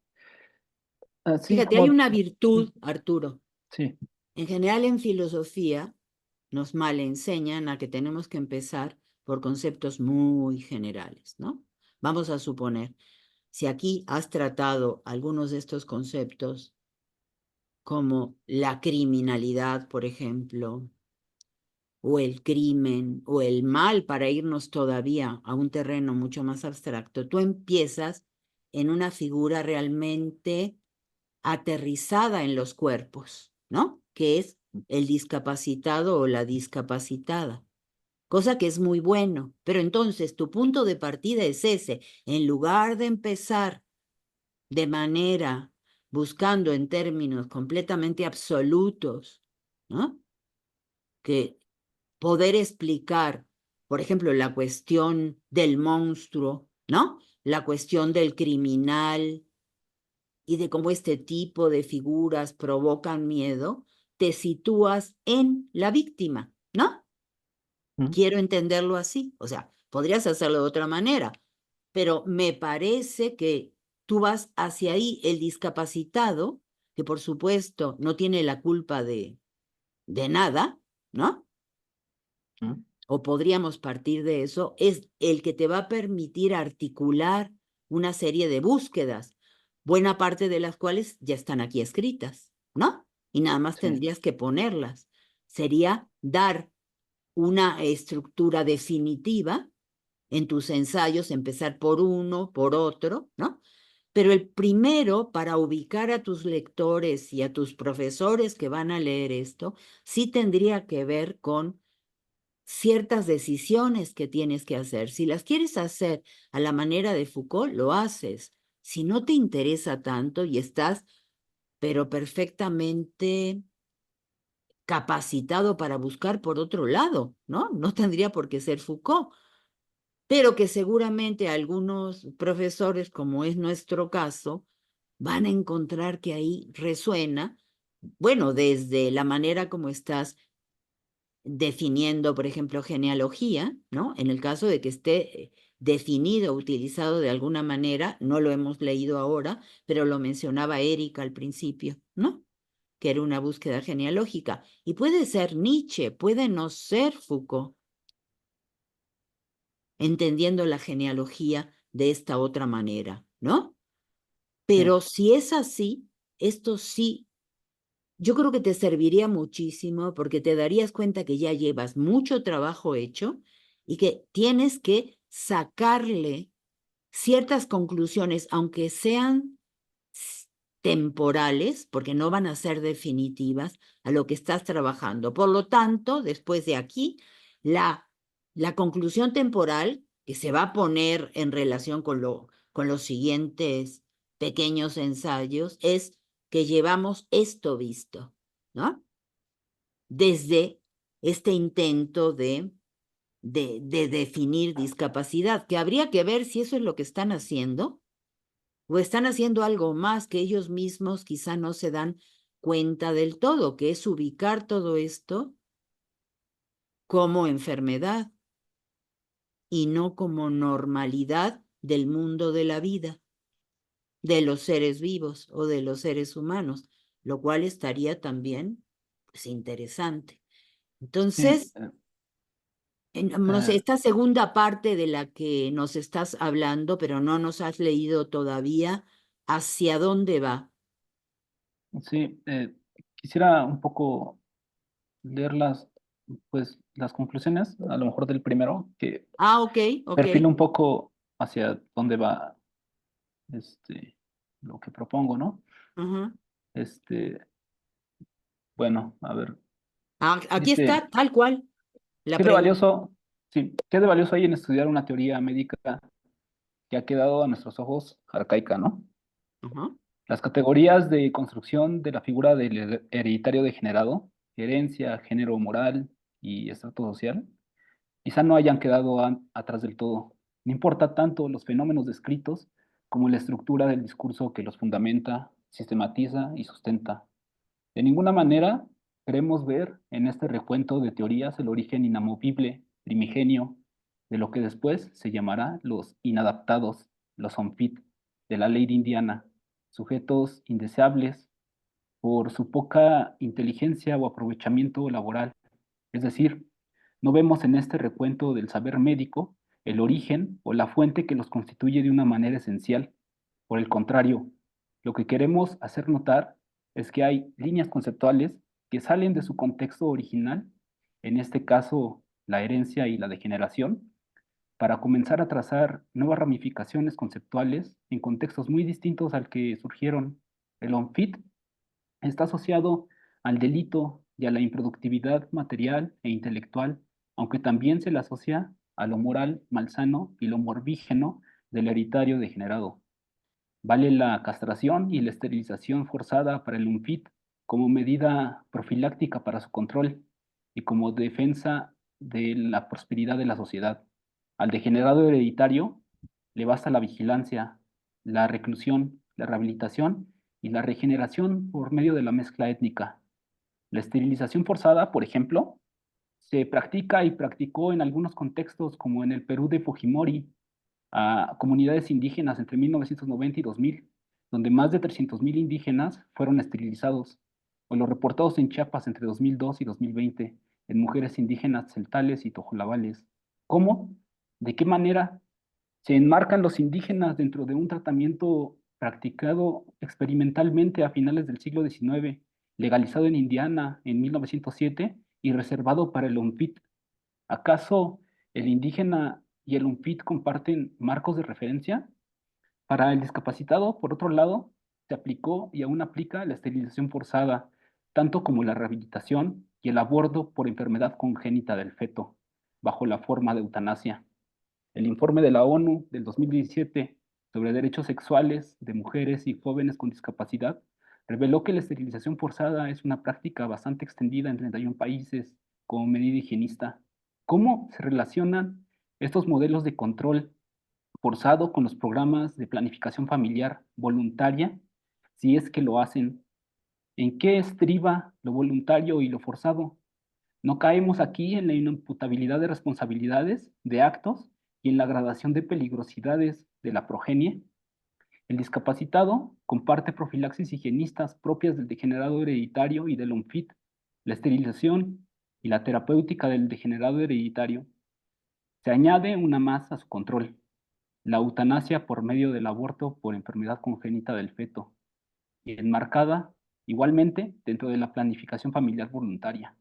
Speaker 1: Fíjate, hay
Speaker 3: como,
Speaker 1: una virtud, Arturo.
Speaker 3: sí,
Speaker 1: En general en filosofía nos mal enseñan a que tenemos que empezar por conceptos muy generales, ¿no? Vamos a suponer, si aquí has tratado algunos de estos conceptos, como la criminalidad, por ejemplo, o el crimen, o el mal, para irnos todavía a un terreno mucho más abstracto, tú empiezas en una figura realmente aterrizada en los cuerpos, ¿no? Que es el discapacitado o la discapacitada, cosa que es muy bueno. Pero entonces tu punto de partida es ese. En lugar de empezar de manera buscando en términos completamente absolutos, ¿no? Que poder explicar, por ejemplo, la cuestión del monstruo, ¿no? La cuestión del criminal, y de cómo este tipo de figuras provocan miedo, te sitúas en la víctima, ¿no?
Speaker 3: mm,
Speaker 1: Quiero entenderlo así. O sea, podrías hacerlo de otra manera, pero me parece que tú vas hacia ahí, el discapacitado, que por supuesto no tiene la culpa de nada, ¿no?
Speaker 3: mm,
Speaker 1: O podríamos partir de eso, es el que te va a permitir articular una serie de búsquedas, buena parte de las cuales ya están aquí escritas, ¿no? Y nada más
Speaker 3: sí,
Speaker 1: tendrías que ponerlas. Sería dar una estructura definitiva en tus ensayos, empezar por uno, por otro, ¿no? Pero el primero, para ubicar a tus lectores y a tus profesores que van a leer esto, sí tendría que ver con ciertas decisiones que tienes que hacer. Si las quieres hacer a la manera de Foucault, lo haces. Si no te interesa tanto y estás, pero perfectamente capacitado para buscar por otro lado, ¿no? No tendría por qué ser Foucault, pero que seguramente algunos profesores, como es nuestro caso, van a encontrar que ahí resuena, bueno, desde la manera como estás definiendo, por ejemplo, genealogía, ¿no? En el caso de que esté definido, utilizado de alguna manera, no lo hemos leído ahora, pero lo mencionaba Erika al principio, ¿no? Que era una búsqueda genealógica. Y puede ser Nietzsche, puede no ser Foucault, entendiendo la genealogía de esta otra manera, ¿no? Pero si es así, esto sí, yo creo que te serviría muchísimo porque te darías cuenta que ya llevas mucho trabajo hecho y que tienes que sacarle ciertas conclusiones, aunque sean temporales, porque no van a ser definitivas a lo que estás trabajando. Por lo tanto, después de aquí, la conclusión temporal que se va a poner en relación con los siguientes pequeños ensayos es que llevamos esto visto, ¿no? Desde este intento de definir discapacidad, que habría que ver si eso es lo que están haciendo o están haciendo algo más que ellos mismos quizá no se dan cuenta del todo, que es ubicar todo esto como enfermedad y no como normalidad del mundo de la vida, de los seres vivos o de los seres humanos, lo cual estaría también pues, interesante.
Speaker 3: Sí,
Speaker 1: Entonces, no sé, esta segunda parte de la que nos estás hablando, pero no nos has leído todavía, ¿hacia dónde va?
Speaker 3: sí, quisiera un poco leer pues, las conclusiones, a lo mejor del primero, que
Speaker 1: Ah, ok, ok.
Speaker 3: perfila un poco hacia dónde va lo que propongo, ¿no?
Speaker 1: Ajá.
Speaker 3: Este, bueno, a ver,
Speaker 1: Ah, aquí
Speaker 3: dice,
Speaker 1: está, tal cual, la
Speaker 3: ¿qué de
Speaker 1: pregunta.
Speaker 3: valioso, sí, qué de valioso hay en estudiar una teoría médica que ha quedado a nuestros ojos arcaica, ¿no?
Speaker 1: Ajá.
Speaker 3: Las categorías de construcción de la figura del hereditario degenerado, herencia, género moral y estrato social, quizá no hayan quedado atrás del todo. No importa tanto los fenómenos descritos como la estructura del discurso que los fundamenta, sistematiza y sustenta. De ninguna manera queremos ver en este recuento de teorías el origen inamovible, primigenio, de lo que después se llamará los inadaptados, los unfit, de la ley de Indiana, sujetos indeseables por su poca inteligencia o aprovechamiento laboral. Es decir, no vemos en este recuento del saber médico el origen o la fuente que los constituye de una manera esencial. Por el contrario, lo que queremos hacer notar es que hay líneas conceptuales que salen de su contexto original, en este caso la herencia y la degeneración, para comenzar a trazar nuevas ramificaciones conceptuales en contextos muy distintos al que surgieron. El ONFIT está asociado al delito y a la improductividad material e intelectual, aunque también se le asocia a lo moral malsano y lo morbígeno del hereditario degenerado. Vale la castración y la esterilización forzada para el UNFIT como medida profiláctica para su control y como defensa de la prosperidad de la sociedad. Al degenerado hereditario le basta la vigilancia, la reclusión, la rehabilitación y la regeneración por medio de la mezcla étnica. La esterilización forzada, por ejemplo, se practica y practicó en algunos contextos como en el Perú de Fujimori, a comunidades indígenas entre 1990 y 2000, donde más de 300.000 indígenas fueron esterilizados, o los reportados en Chiapas entre 2002 y 2020 en mujeres indígenas celtales y tojolabales. ¿Cómo? ¿De qué manera se enmarcan los indígenas dentro de un tratamiento practicado experimentalmente a finales del siglo XIX, legalizado en Indiana en 1907 y reservado para el UNFIT? ¿Acaso el indígena y el UNFIT comparten marcos de referencia? Para el discapacitado, por otro lado, se aplicó y aún aplica la esterilización forzada, tanto como la rehabilitación y el aborto por enfermedad congénita del feto, bajo la forma de eutanasia. El informe de la ONU del 2017 sobre derechos sexuales de mujeres y jóvenes con discapacidad reveló que la esterilización forzada es una práctica bastante extendida en 31 países como medida higienista. ¿Cómo se relacionan estos modelos de control forzado con los programas de planificación familiar voluntaria, si es que lo hacen? ¿En qué estriba lo voluntario y lo forzado? ¿No caemos aquí en la inimputabilidad de responsabilidades, de actos y en la gradación de peligrosidades de la progenie? El discapacitado comparte profilaxis higienistas propias del degenerado hereditario y del ONFIT, la esterilización y la terapéutica del degenerado hereditario. Se añade una más a su control, la eutanasia por medio del aborto por enfermedad congénita del feto, y enmarcada igualmente dentro de la planificación familiar voluntaria,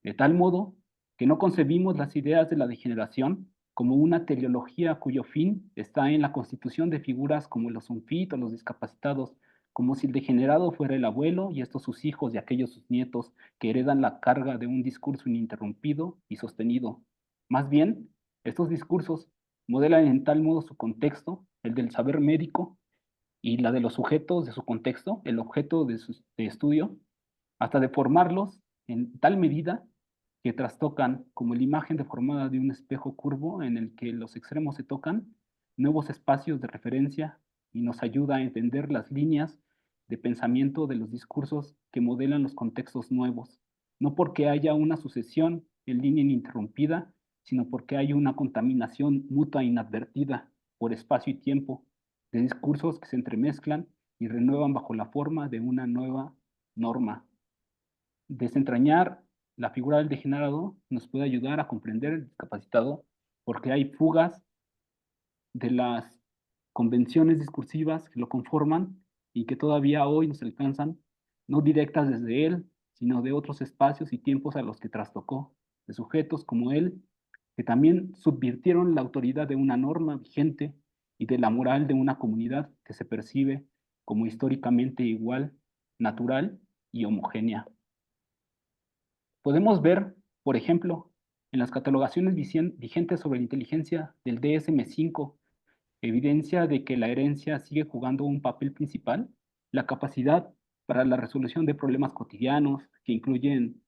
Speaker 3: de tal modo que no concebimos las ideas de la degeneración como una teleología cuyo fin está en la constitución de figuras como los unfit o los discapacitados, como si el degenerado fuera el abuelo y estos sus hijos y aquellos sus nietos que heredan la carga de un discurso ininterrumpido y sostenido. Más bien, estos discursos modelan en tal modo su contexto, el del saber médico, y la de los sujetos de su contexto, el objeto de estudio, hasta deformarlos en tal medida que trastocan, como la imagen deformada de un espejo curvo en el que los extremos se tocan, nuevos espacios de referencia y nos ayuda a entender las líneas de pensamiento de los discursos que modelan los contextos nuevos, no porque haya una sucesión en línea ininterrumpida, sino porque hay una contaminación mutua inadvertida por espacio y tiempo, de discursos que se entremezclan y renuevan bajo la forma de una nueva norma. Desentrañar la figura del degenerado nos puede ayudar a comprender el discapacitado porque hay fugas de las convenciones discursivas que lo conforman y que todavía hoy nos alcanzan, no directas desde él, sino de otros espacios y tiempos a los que trastocó, de sujetos como él, que también subvirtieron la autoridad de una norma vigente y de la moral de una comunidad que se percibe como históricamente igual, natural y homogénea. Podemos ver, por ejemplo, en las catalogaciones vigentes sobre la inteligencia del DSM-5, evidencia de que la herencia sigue jugando un papel principal, la capacidad para la resolución de problemas cotidianos que incluyen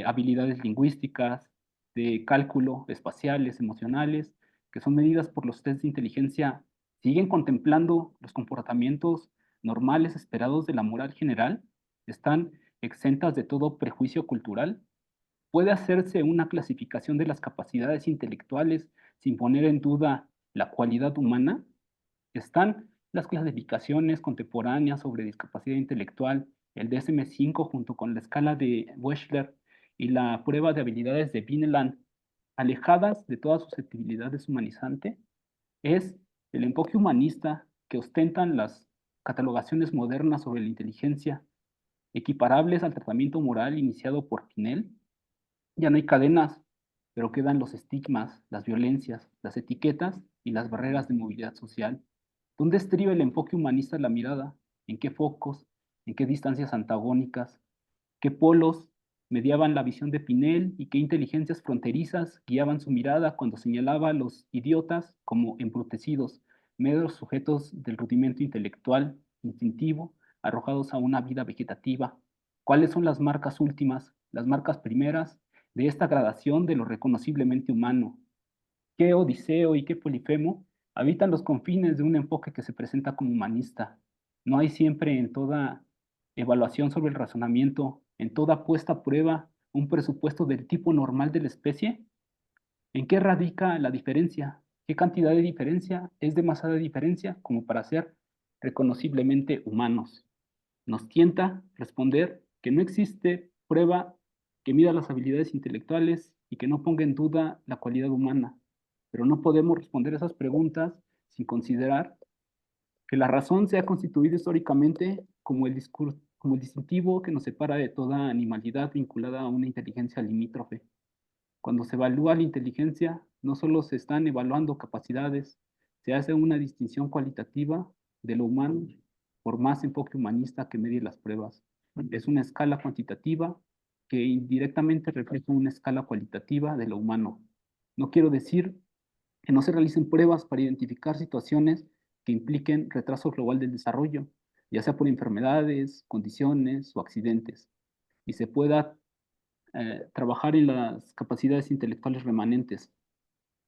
Speaker 3: habilidades lingüísticas, de cálculo, espaciales, emocionales, que son medidas por los test de inteligencia, siguen contemplando los comportamientos normales esperados de la moral general, están exentas de todo prejuicio cultural. Puede hacerse una clasificación de las capacidades intelectuales sin poner en duda la cualidad humana. Están las clasificaciones contemporáneas sobre discapacidad intelectual, el DSM-5 junto con la escala de Wechsler y la prueba de habilidades de Vineland, alejadas de toda susceptibilidad deshumanizante. Es el enfoque humanista que ostentan las catalogaciones modernas sobre la inteligencia, equiparables al tratamiento moral iniciado por Pinel. Ya no hay cadenas, pero quedan los estigmas, las violencias, las etiquetas y las barreras de movilidad social. ¿Dónde estriba el enfoque humanista la mirada? ¿En qué focos? ¿En qué distancias antagónicas? ¿Qué polos mediaban la visión de Pinel y qué inteligencias fronterizas guiaban su mirada cuando señalaba a los idiotas como embrutecidos, meros sujetos del rudimento intelectual, instintivo, arrojados a una vida vegetativa? ¿Cuáles son las marcas últimas, las marcas primeras de esta gradación de lo reconociblemente humano? ¿Qué Odiseo y qué Polifemo habitan los confines de un enfoque que se presenta como humanista? No hay siempre en toda evaluación sobre el razonamiento, en toda puesta a prueba, un presupuesto del tipo normal de la especie. ¿En qué radica la diferencia? ¿Qué cantidad de diferencia es demasiada diferencia como para ser reconociblemente humanos? Nos tienta responder que no existe prueba que mida las habilidades intelectuales y que no ponga en duda la cualidad humana, pero no podemos responder esas preguntas sin considerar que la razón se ha constituido históricamente como como el distintivo que nos separa de toda animalidad vinculada a una inteligencia limítrofe. Cuando se evalúa la inteligencia, no solo se están evaluando capacidades, se hace una distinción cualitativa de lo humano por más enfoque humanista que medie las pruebas. Es una escala cuantitativa que indirectamente refleja una escala cualitativa de lo humano. No quiero decir que no se realicen pruebas para identificar situaciones que impliquen retraso global del desarrollo. ya sea por enfermedades, condiciones o accidentes, y se pueda trabajar en las capacidades intelectuales remanentes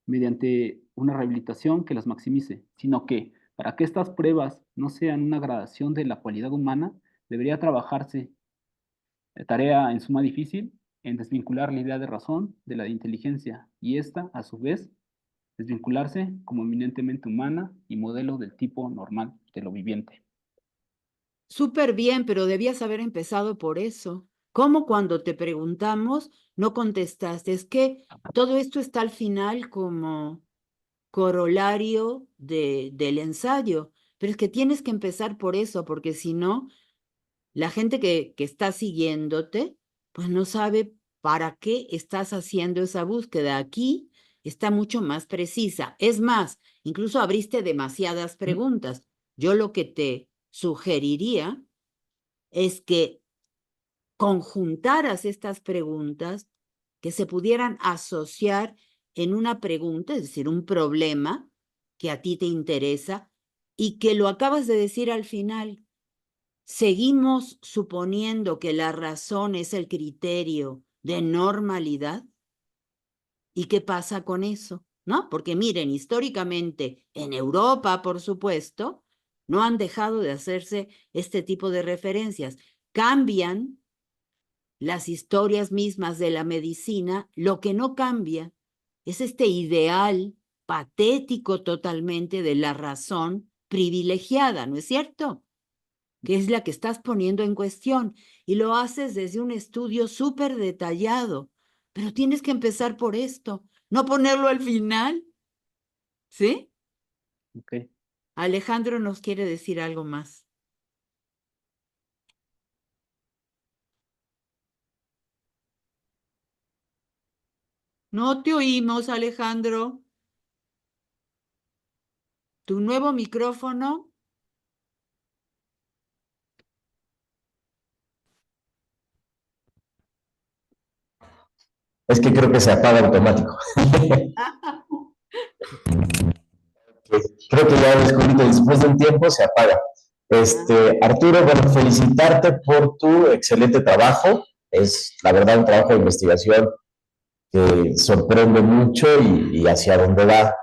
Speaker 3: mediante una rehabilitación que las maximice, sino que para que estas pruebas no sean una gradación de la cualidad humana, debería trabajarse tarea en suma difícil en desvincular la idea de razón de la de inteligencia y esta, a su vez, desvincularse como eminentemente humana y modelo del tipo normal de lo viviente.
Speaker 1: Súper bien, pero debías haber empezado por eso. ¿Cómo cuando te preguntamos no contestaste? Es que todo esto está al final como corolario del ensayo, pero es que tienes que empezar por eso, porque si no, la gente que está siguiéndote, pues no sabe para qué estás haciendo esa búsqueda. Aquí está mucho más precisa. Es más, incluso abriste demasiadas preguntas. Yo lo que te sugeriría es que conjuntaras estas preguntas que se pudieran asociar en una pregunta, es decir, un problema que a ti te interesa y que lo acabas de decir al final. ¿Seguimos suponiendo que la razón es el criterio de normalidad? ¿Y qué pasa con eso? ¿No? Porque miren, históricamente en Europa, por supuesto, no han dejado de hacerse este tipo de referencias. Cambian las historias mismas de la medicina, lo que no cambia es este ideal patético totalmente de la razón privilegiada, ¿no es cierto? Que es la que estás poniendo en cuestión y lo haces desde un estudio súper detallado, pero tienes que empezar por esto, no ponerlo al final, ¿sí?
Speaker 3: Okay.
Speaker 1: Alejandro nos quiere decir algo más. No te oímos, Alejandro. ¿Tu nuevo micrófono?
Speaker 6: Es que creo que se apaga automático. Creo que ya descubrí que después de un tiempo se apaga. Arturo, bueno, felicitarte por tu excelente trabajo. Es, la verdad, un trabajo de investigación que sorprende mucho y hacia donde va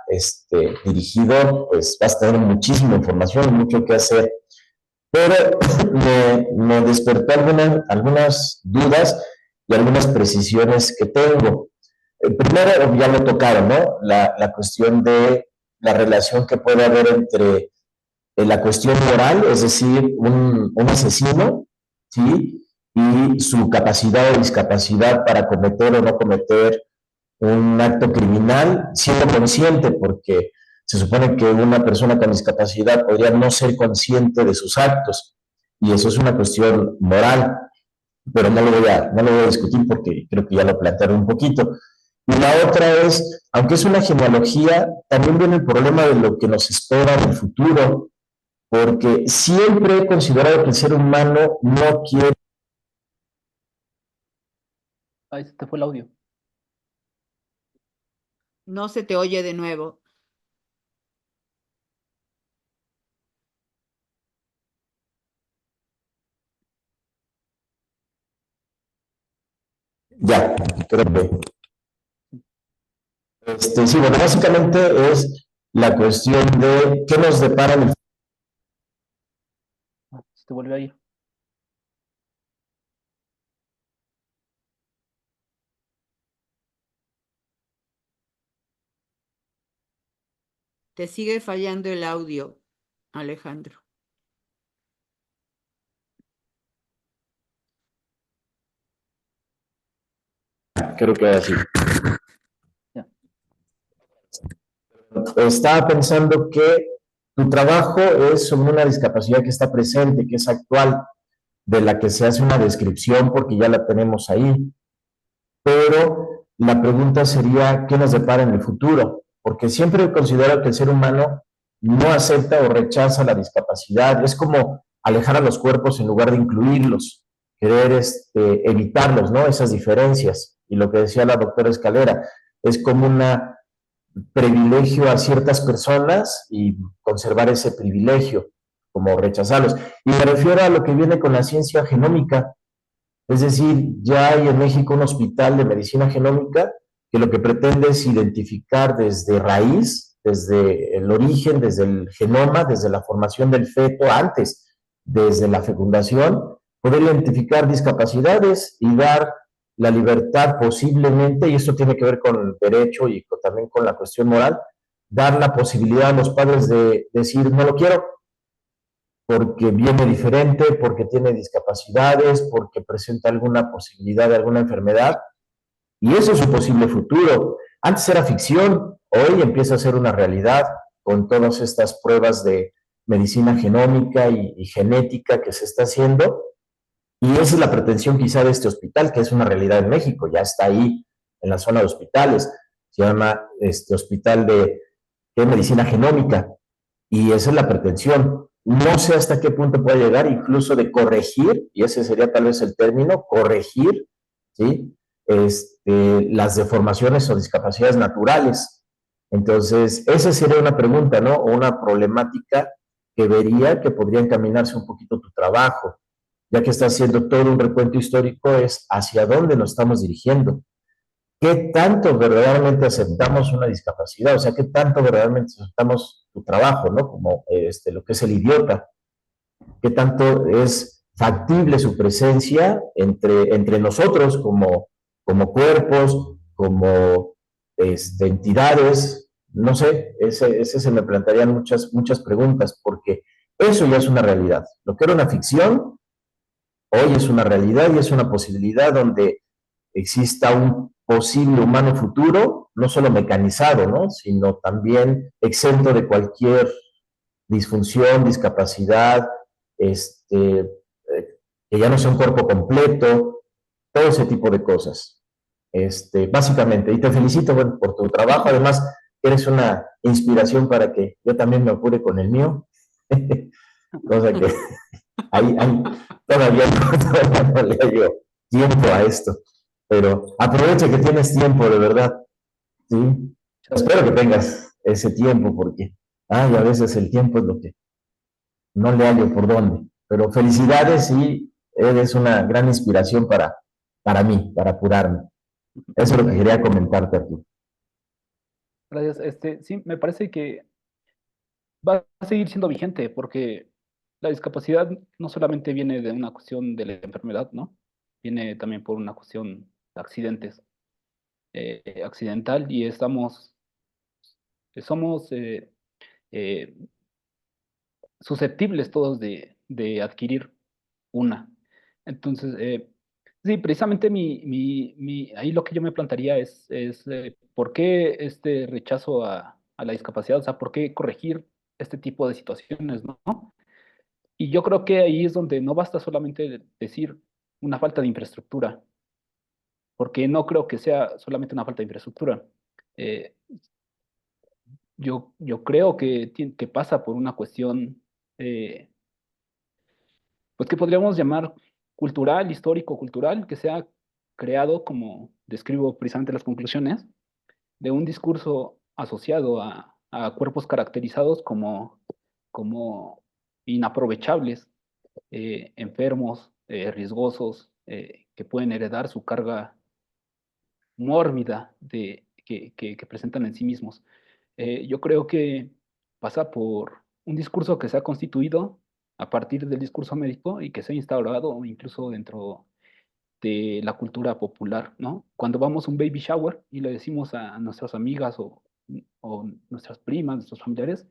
Speaker 6: dirigido, pues vas a tener muchísima información, mucho que hacer. Pero me despertó algunas dudas y algunas precisiones que tengo. Primero, ya lo tocaron, ¿no? La cuestión de la relación que puede haber entre la cuestión moral, es decir, un asesino, ¿sí? Y su capacidad o discapacidad para cometer o no cometer un acto criminal, siendo consciente, porque se supone que una persona con discapacidad podría no ser consciente de sus actos, y eso es una cuestión moral, pero no lo voy a discutir porque creo que ya lo plantearon un poquito. Y la otra es, aunque es una genealogía, también viene el problema de lo que nos espera en el futuro, porque siempre he considerado que el ser humano no quiere...
Speaker 3: Ahí se te fue el audio.
Speaker 1: No se te oye de nuevo.
Speaker 6: Ya, creo que... sí, bueno, básicamente es la cuestión de qué nos depara en el...
Speaker 3: Se te volvió a ir.
Speaker 1: Te sigue fallando el audio, Alejandro.
Speaker 6: Creo que así.
Speaker 3: Ya.
Speaker 6: Estaba pensando que tu trabajo es sobre una discapacidad que está presente, que es actual, de la que se hace una descripción porque ya la tenemos ahí. Pero la pregunta sería, ¿qué nos depara en el futuro? Porque siempre considero que el ser humano no acepta o rechaza la discapacidad. Es como alejar a los cuerpos en lugar de incluirlos, querer evitarlos, ¿no? Esas diferencias. Y lo que decía la doctora Escalera, es como un privilegio a ciertas personas y conservar ese privilegio. como rechazarlos. Y me refiero a lo que viene con la ciencia genómica. Es decir, ya hay en México un hospital de medicina genómica que lo que pretende es identificar desde raíz, desde el origen, desde el genoma, desde la formación del feto, antes, desde la fecundación, poder identificar discapacidades y dar la libertad posiblemente, y esto tiene que ver con el derecho y también con la cuestión moral, dar la posibilidad a los padres de decir, no lo quiero, porque viene diferente, porque tiene discapacidades, porque presenta alguna posibilidad de alguna enfermedad, y eso es su posible futuro. Antes era ficción, hoy empieza a ser una realidad con todas estas pruebas de medicina genómica y genética que se está haciendo, y esa es la pretensión quizá de este hospital, que es una realidad en México, ya está ahí en la zona de hospitales, se llama Hospital de Medicina Genómica, y esa es la pretensión. No sé hasta qué punto puede llegar, incluso de corregir, y ese sería tal vez el término, corregir, ¿sí? Las deformaciones o discapacidades naturales. Entonces, esa sería una pregunta, ¿no? O una problemática que vería que podría encaminarse un poquito tu trabajo, ya que estás haciendo todo un recuento histórico, es hacia dónde nos estamos dirigiendo. ¿Qué tanto verdaderamente aceptamos una discapacidad? O sea, ¿qué tanto verdaderamente aceptamos tu trabajo, ¿no? Como lo que es el idiota. ¿Qué tanto es factible su presencia entre nosotros como cuerpos, como entidades? No sé, ese se me plantearían muchas preguntas, porque eso ya es una realidad. Lo que era una ficción, hoy es una realidad y es una posibilidad donde exista un posible humano futuro, no solo mecanizado, ¿no? Sino también exento de cualquier disfunción, discapacidad, que ya no sea un cuerpo completo, todo ese tipo de cosas. Básicamente, y te felicito, bueno, por tu trabajo, además eres una inspiración para que yo también me apure con el mío, cosa que ahí todavía no le hallo tiempo a esto, pero aprovecha que tienes tiempo, de verdad, ¿sí? Espero que tengas ese tiempo, porque a veces el tiempo es lo que no le hallo por dónde, pero felicidades y eres una gran inspiración para mí, para apurarme. Eso es lo que quería comentarte a ti.
Speaker 3: Gracias. Sí, me parece que va a seguir siendo vigente porque la discapacidad no solamente viene de una cuestión de la enfermedad, ¿no? Viene también por una cuestión de accidentes, accidental, y somos eh, susceptibles todos de adquirir una. Entonces, sí, precisamente ahí lo que yo me plantearía es ¿por qué este rechazo a la discapacidad? O sea, ¿por qué corregir este tipo de situaciones, ¿no? Y yo creo que ahí es donde no basta solamente decir una falta de infraestructura, porque no creo que sea solamente una falta de infraestructura. Eh, yo creo que pasa por una cuestión, pues que podríamos llamar cultural, histórico-cultural, que se ha creado, como describo precisamente las conclusiones, de un discurso asociado a cuerpos caracterizados como inaprovechables, enfermos, riesgosos, que pueden heredar su carga mórbida que presentan en sí mismos. Yo creo que pasa por un discurso que se ha constituido a partir del discurso médico y que se ha instaurado incluso dentro de la cultura popular, ¿no? Cuando vamos a un baby shower y le decimos a nuestras amigas o nuestras primas, nuestros familiares,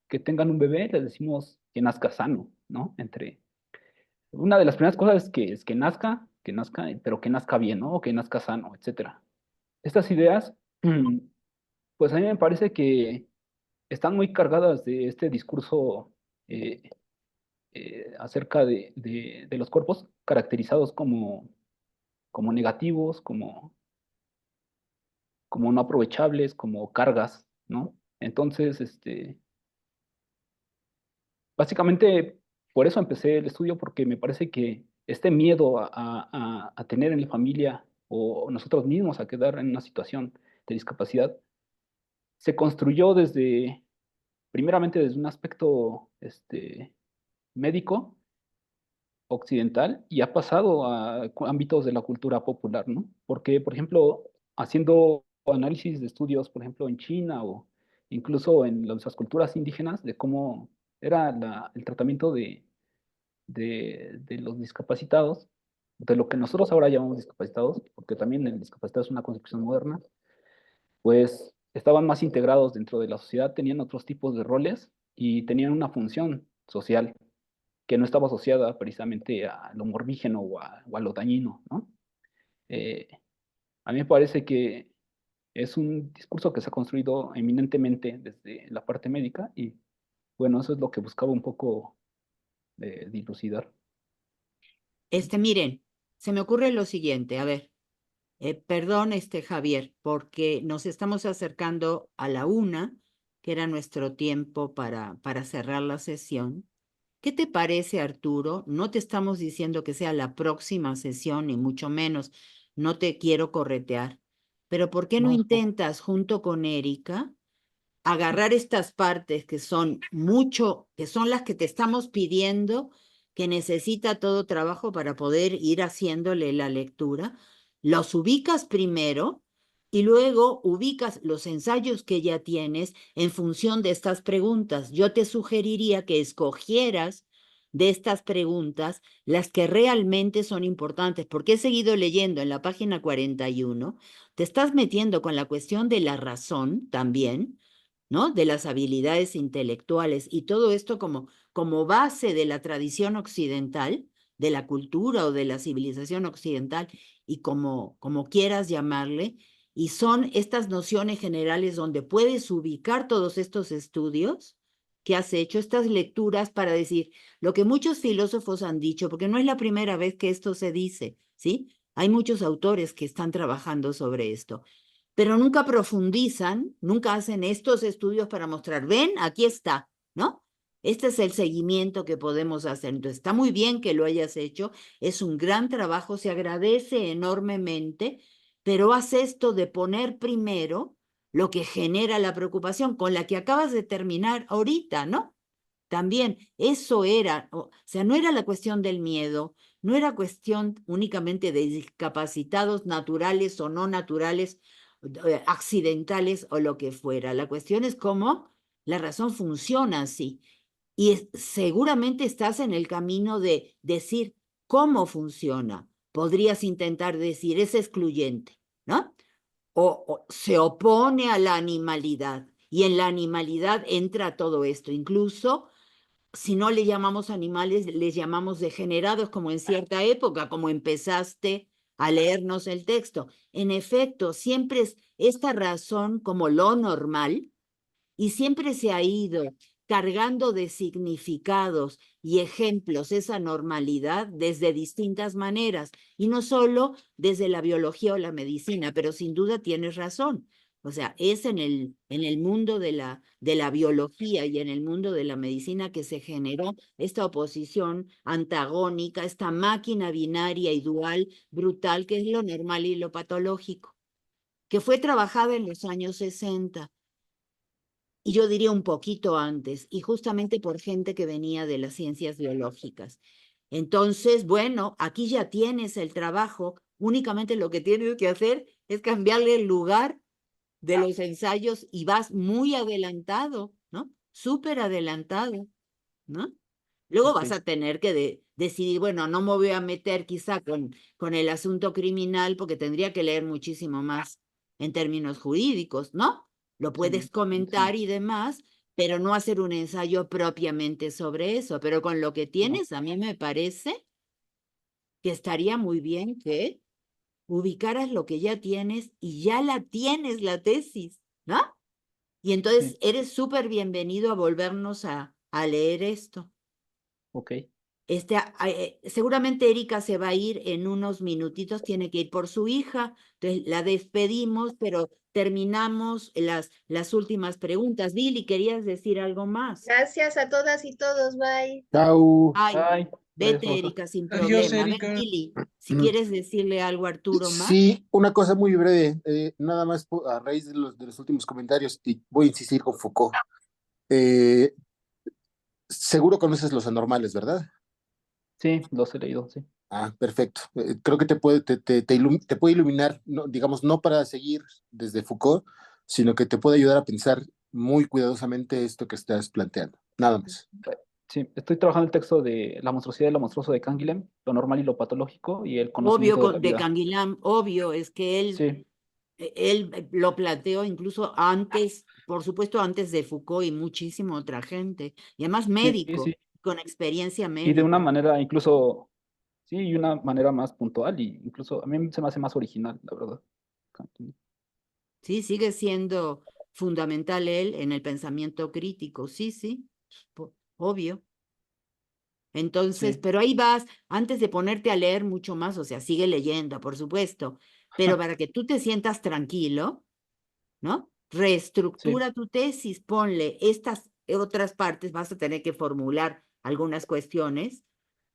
Speaker 3: que tengan un bebé, les decimos que nazca sano, ¿no? Una de las primeras cosas es que nazca, pero que nazca bien, ¿no? O que nazca sano, etcétera. Estas ideas, pues a mí me parece que están muy cargadas de este discurso eh, acerca de los cuerpos caracterizados como negativos, como no aprovechables, como cargas, ¿no? Entonces, básicamente por eso empecé el estudio, porque me parece que este miedo a tener en la familia o nosotros mismos a quedar en una situación de discapacidad se construyó primeramente desde un aspecto médico occidental y ha pasado a ámbitos de la cultura popular, ¿no? Porque, por ejemplo, haciendo análisis de estudios, por ejemplo, en China o incluso en las culturas indígenas, de cómo era el tratamiento de los discapacitados, de lo que nosotros ahora llamamos discapacitados, porque también el discapacitado es una concepción moderna, pues estaban más integrados dentro de la sociedad, tenían otros tipos de roles y tenían una función social que no estaba asociada precisamente a lo morbígeno o a lo dañino, ¿no? Eh, a mí me parece que es un discurso que se ha construido eminentemente desde la parte médica y bueno, eso es lo que buscaba un poco dilucidar.
Speaker 1: Miren, se me ocurre lo siguiente, a ver, perdón, Javier, porque nos estamos acercando a la 1, que era nuestro tiempo para cerrar la sesión. ¿Qué te parece, Arturo? No te estamos diciendo que sea la próxima sesión, ni mucho menos. No te quiero corretear. Pero ¿por qué no
Speaker 3: No,
Speaker 1: intentas, junto con Erika, agarrar estas partes que son mucho, que son las que te estamos pidiendo, que necesita todo trabajo para poder ir haciéndole la lectura, los ubicas primero y luego ubicas los ensayos que ya tienes en función de estas preguntas? Yo te sugeriría que escogieras de estas preguntas las que realmente son importantes, porque he seguido leyendo en la página 41, te estás metiendo con la cuestión de la razón también, ¿no? De las habilidades intelectuales y todo esto como base de la tradición occidental, de la cultura o de la civilización occidental, y como quieras llamarle, y son estas nociones generales donde puedes ubicar todos estos estudios que has hecho, estas lecturas para decir lo que muchos filósofos han dicho, porque no es la primera vez que esto se dice, ¿sí? Hay muchos autores que están trabajando sobre esto, pero nunca profundizan, nunca hacen estos estudios para mostrar, ven, aquí está, ¿no? Este es el seguimiento que podemos hacer. Entonces, está muy bien que lo hayas hecho, es un gran trabajo, se agradece enormemente, pero haz esto de poner primero lo que genera la preocupación con la que acabas de terminar ahorita, ¿no? También eso era, o sea, no era la cuestión del miedo, no era cuestión únicamente de discapacitados naturales o no naturales, accidentales o lo que fuera. La cuestión es cómo la razón funciona así. Y seguramente estás en el camino de decir cómo funciona. Podrías intentar decir, es excluyente, ¿no? O se opone a la animalidad. Y en la animalidad entra todo esto. Incluso si no le llamamos animales, les llamamos degenerados, como en cierta época, como empezaste a leernos el texto. En efecto, siempre es esta razón como lo normal, y siempre se ha ido cargando de significados y ejemplos esa normalidad desde distintas maneras, y no solo desde la biología o la medicina, pero sin duda tienes razón. O sea, es en el mundo de la biología y en el mundo de la medicina que se generó esta oposición antagónica, esta máquina binaria y dual brutal que es lo normal y lo patológico, que fue trabajada en los años 60 y yo diría un poquito antes, y justamente por gente que venía de las ciencias biológicas. Entonces, bueno, aquí ya tienes el trabajo, únicamente lo que tienes que hacer es cambiarle el lugar de los ensayos y vas muy adelantado, ¿no? Súper adelantado, ¿no? Luego vas
Speaker 3: ok.
Speaker 1: a tener que decidir, bueno, no me voy a meter quizá con el asunto criminal porque tendría que leer muchísimo más en términos jurídicos, ¿no? Lo puedes comentar y demás, pero no hacer un ensayo propiamente sobre eso. Pero con lo que
Speaker 3: No,
Speaker 1: tienes, a mí me parece que estaría muy bien que ubicaras lo que ya tienes y ya la tienes la tesis, ¿no? Y entonces
Speaker 3: sí,
Speaker 1: eres súper bienvenido a volvernos a leer esto.
Speaker 3: ok.
Speaker 1: Seguramente Erika se va a ir en unos minutitos, tiene que ir por su hija, entonces la despedimos, pero terminamos las últimas preguntas. Billy, ¿querías decir algo más?
Speaker 2: Gracias a todas y todos, bye.
Speaker 4: Chau.
Speaker 1: Ay,
Speaker 3: Ay, gracias,
Speaker 1: vete,
Speaker 3: Rosa.
Speaker 1: Erika, sin
Speaker 7: Adiós,
Speaker 1: problema. A ver,
Speaker 7: Erika.
Speaker 1: Billy, si
Speaker 4: Mm.
Speaker 1: quieres decirle algo a Arturo más.
Speaker 4: Sí, una cosa muy breve, nada más a raíz de los últimos comentarios, y voy a insistir con Foucault. Eh, Seguro conoces los anormales, ¿verdad?
Speaker 3: Sí, los he leído, sí.
Speaker 4: Ah, perfecto. Creo que te puede iluminar, no, digamos, no para seguir desde Foucault, sino que te puede ayudar a pensar muy cuidadosamente esto que estás planteando. Nada más.
Speaker 3: Sí, estoy trabajando el texto de La monstruosidad y lo monstruoso de Canguilhem, lo normal y lo patológico, y el
Speaker 1: Obvio,
Speaker 3: conocimiento de la
Speaker 1: de
Speaker 3: vida.
Speaker 1: Canguilhem, obvio, es que
Speaker 3: Sí,
Speaker 1: él lo planteó incluso antes, por supuesto, antes de Foucault y muchísima otra gente, y además
Speaker 3: sí,
Speaker 1: médico,
Speaker 3: sí.
Speaker 1: con experiencia
Speaker 3: Y de una
Speaker 1: médica.
Speaker 3: manera incluso, sí, y una manera más puntual, y incluso a mí se me hace más original, la verdad. Canguilhem.
Speaker 1: Sí, sigue siendo fundamental él en el pensamiento crítico, sí, sí, obvio. Entonces,
Speaker 3: Sí,
Speaker 1: pero ahí vas, antes de ponerte a leer mucho más, o sea, sigue leyendo, por supuesto, pero para que tú te sientas tranquilo, ¿no?
Speaker 3: sí,
Speaker 1: Reestructura tu tesis, ponle estas otras partes, vas a tener que formular algunas cuestiones,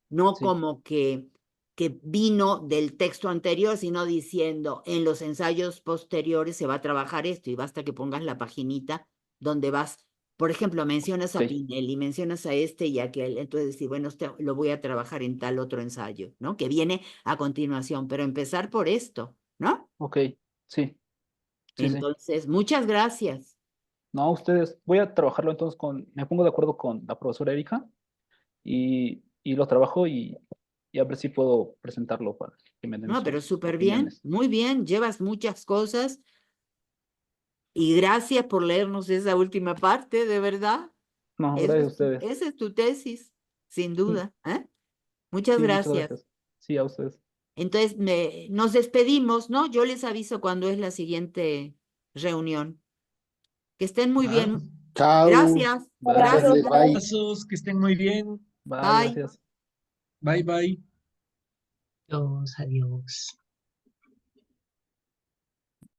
Speaker 1: no
Speaker 3: sí,
Speaker 1: como que vino del texto anterior, sino diciendo, en los ensayos posteriores se va a trabajar esto, y basta que pongas la paginita donde vas, por ejemplo, mencionas a
Speaker 3: ok,
Speaker 1: Pinelli, mencionas a este y a aquel, entonces decir, bueno, lo voy a trabajar en tal otro ensayo, ¿no? Que viene a continuación, pero empezar por esto, ¿no?
Speaker 3: ok, sí, sí, sí.
Speaker 1: Entonces, muchas gracias.
Speaker 3: No, ustedes, voy a trabajarlo entonces me pongo de acuerdo con la profesora Erika y lo trabajo y a ver si puedo presentarlo para que me den
Speaker 1: No, pero
Speaker 3: sus
Speaker 1: súper bien,
Speaker 3: opiniones.
Speaker 1: muy bien, llevas muchas cosas y gracias por leernos esa última parte, de verdad.
Speaker 3: No, gracias a ustedes.
Speaker 1: Esa es tu tesis, sin duda, ¿eh? Muchas
Speaker 3: Sí, muchas
Speaker 1: gracias.
Speaker 3: gracias. Sí, a ustedes.
Speaker 1: Entonces, nos despedimos, ¿no? Yo les aviso cuando es la siguiente reunión. Que estén muy
Speaker 7: Ah,
Speaker 1: bien.
Speaker 4: Chao.
Speaker 1: Gracias,
Speaker 3: Bye,
Speaker 4: Sale,
Speaker 1: gracias.
Speaker 4: bye.
Speaker 7: abrazos, que estén muy bien.
Speaker 3: bye,
Speaker 1: Bye.
Speaker 3: gracias.
Speaker 7: Bye, bye. Adiós, adiós.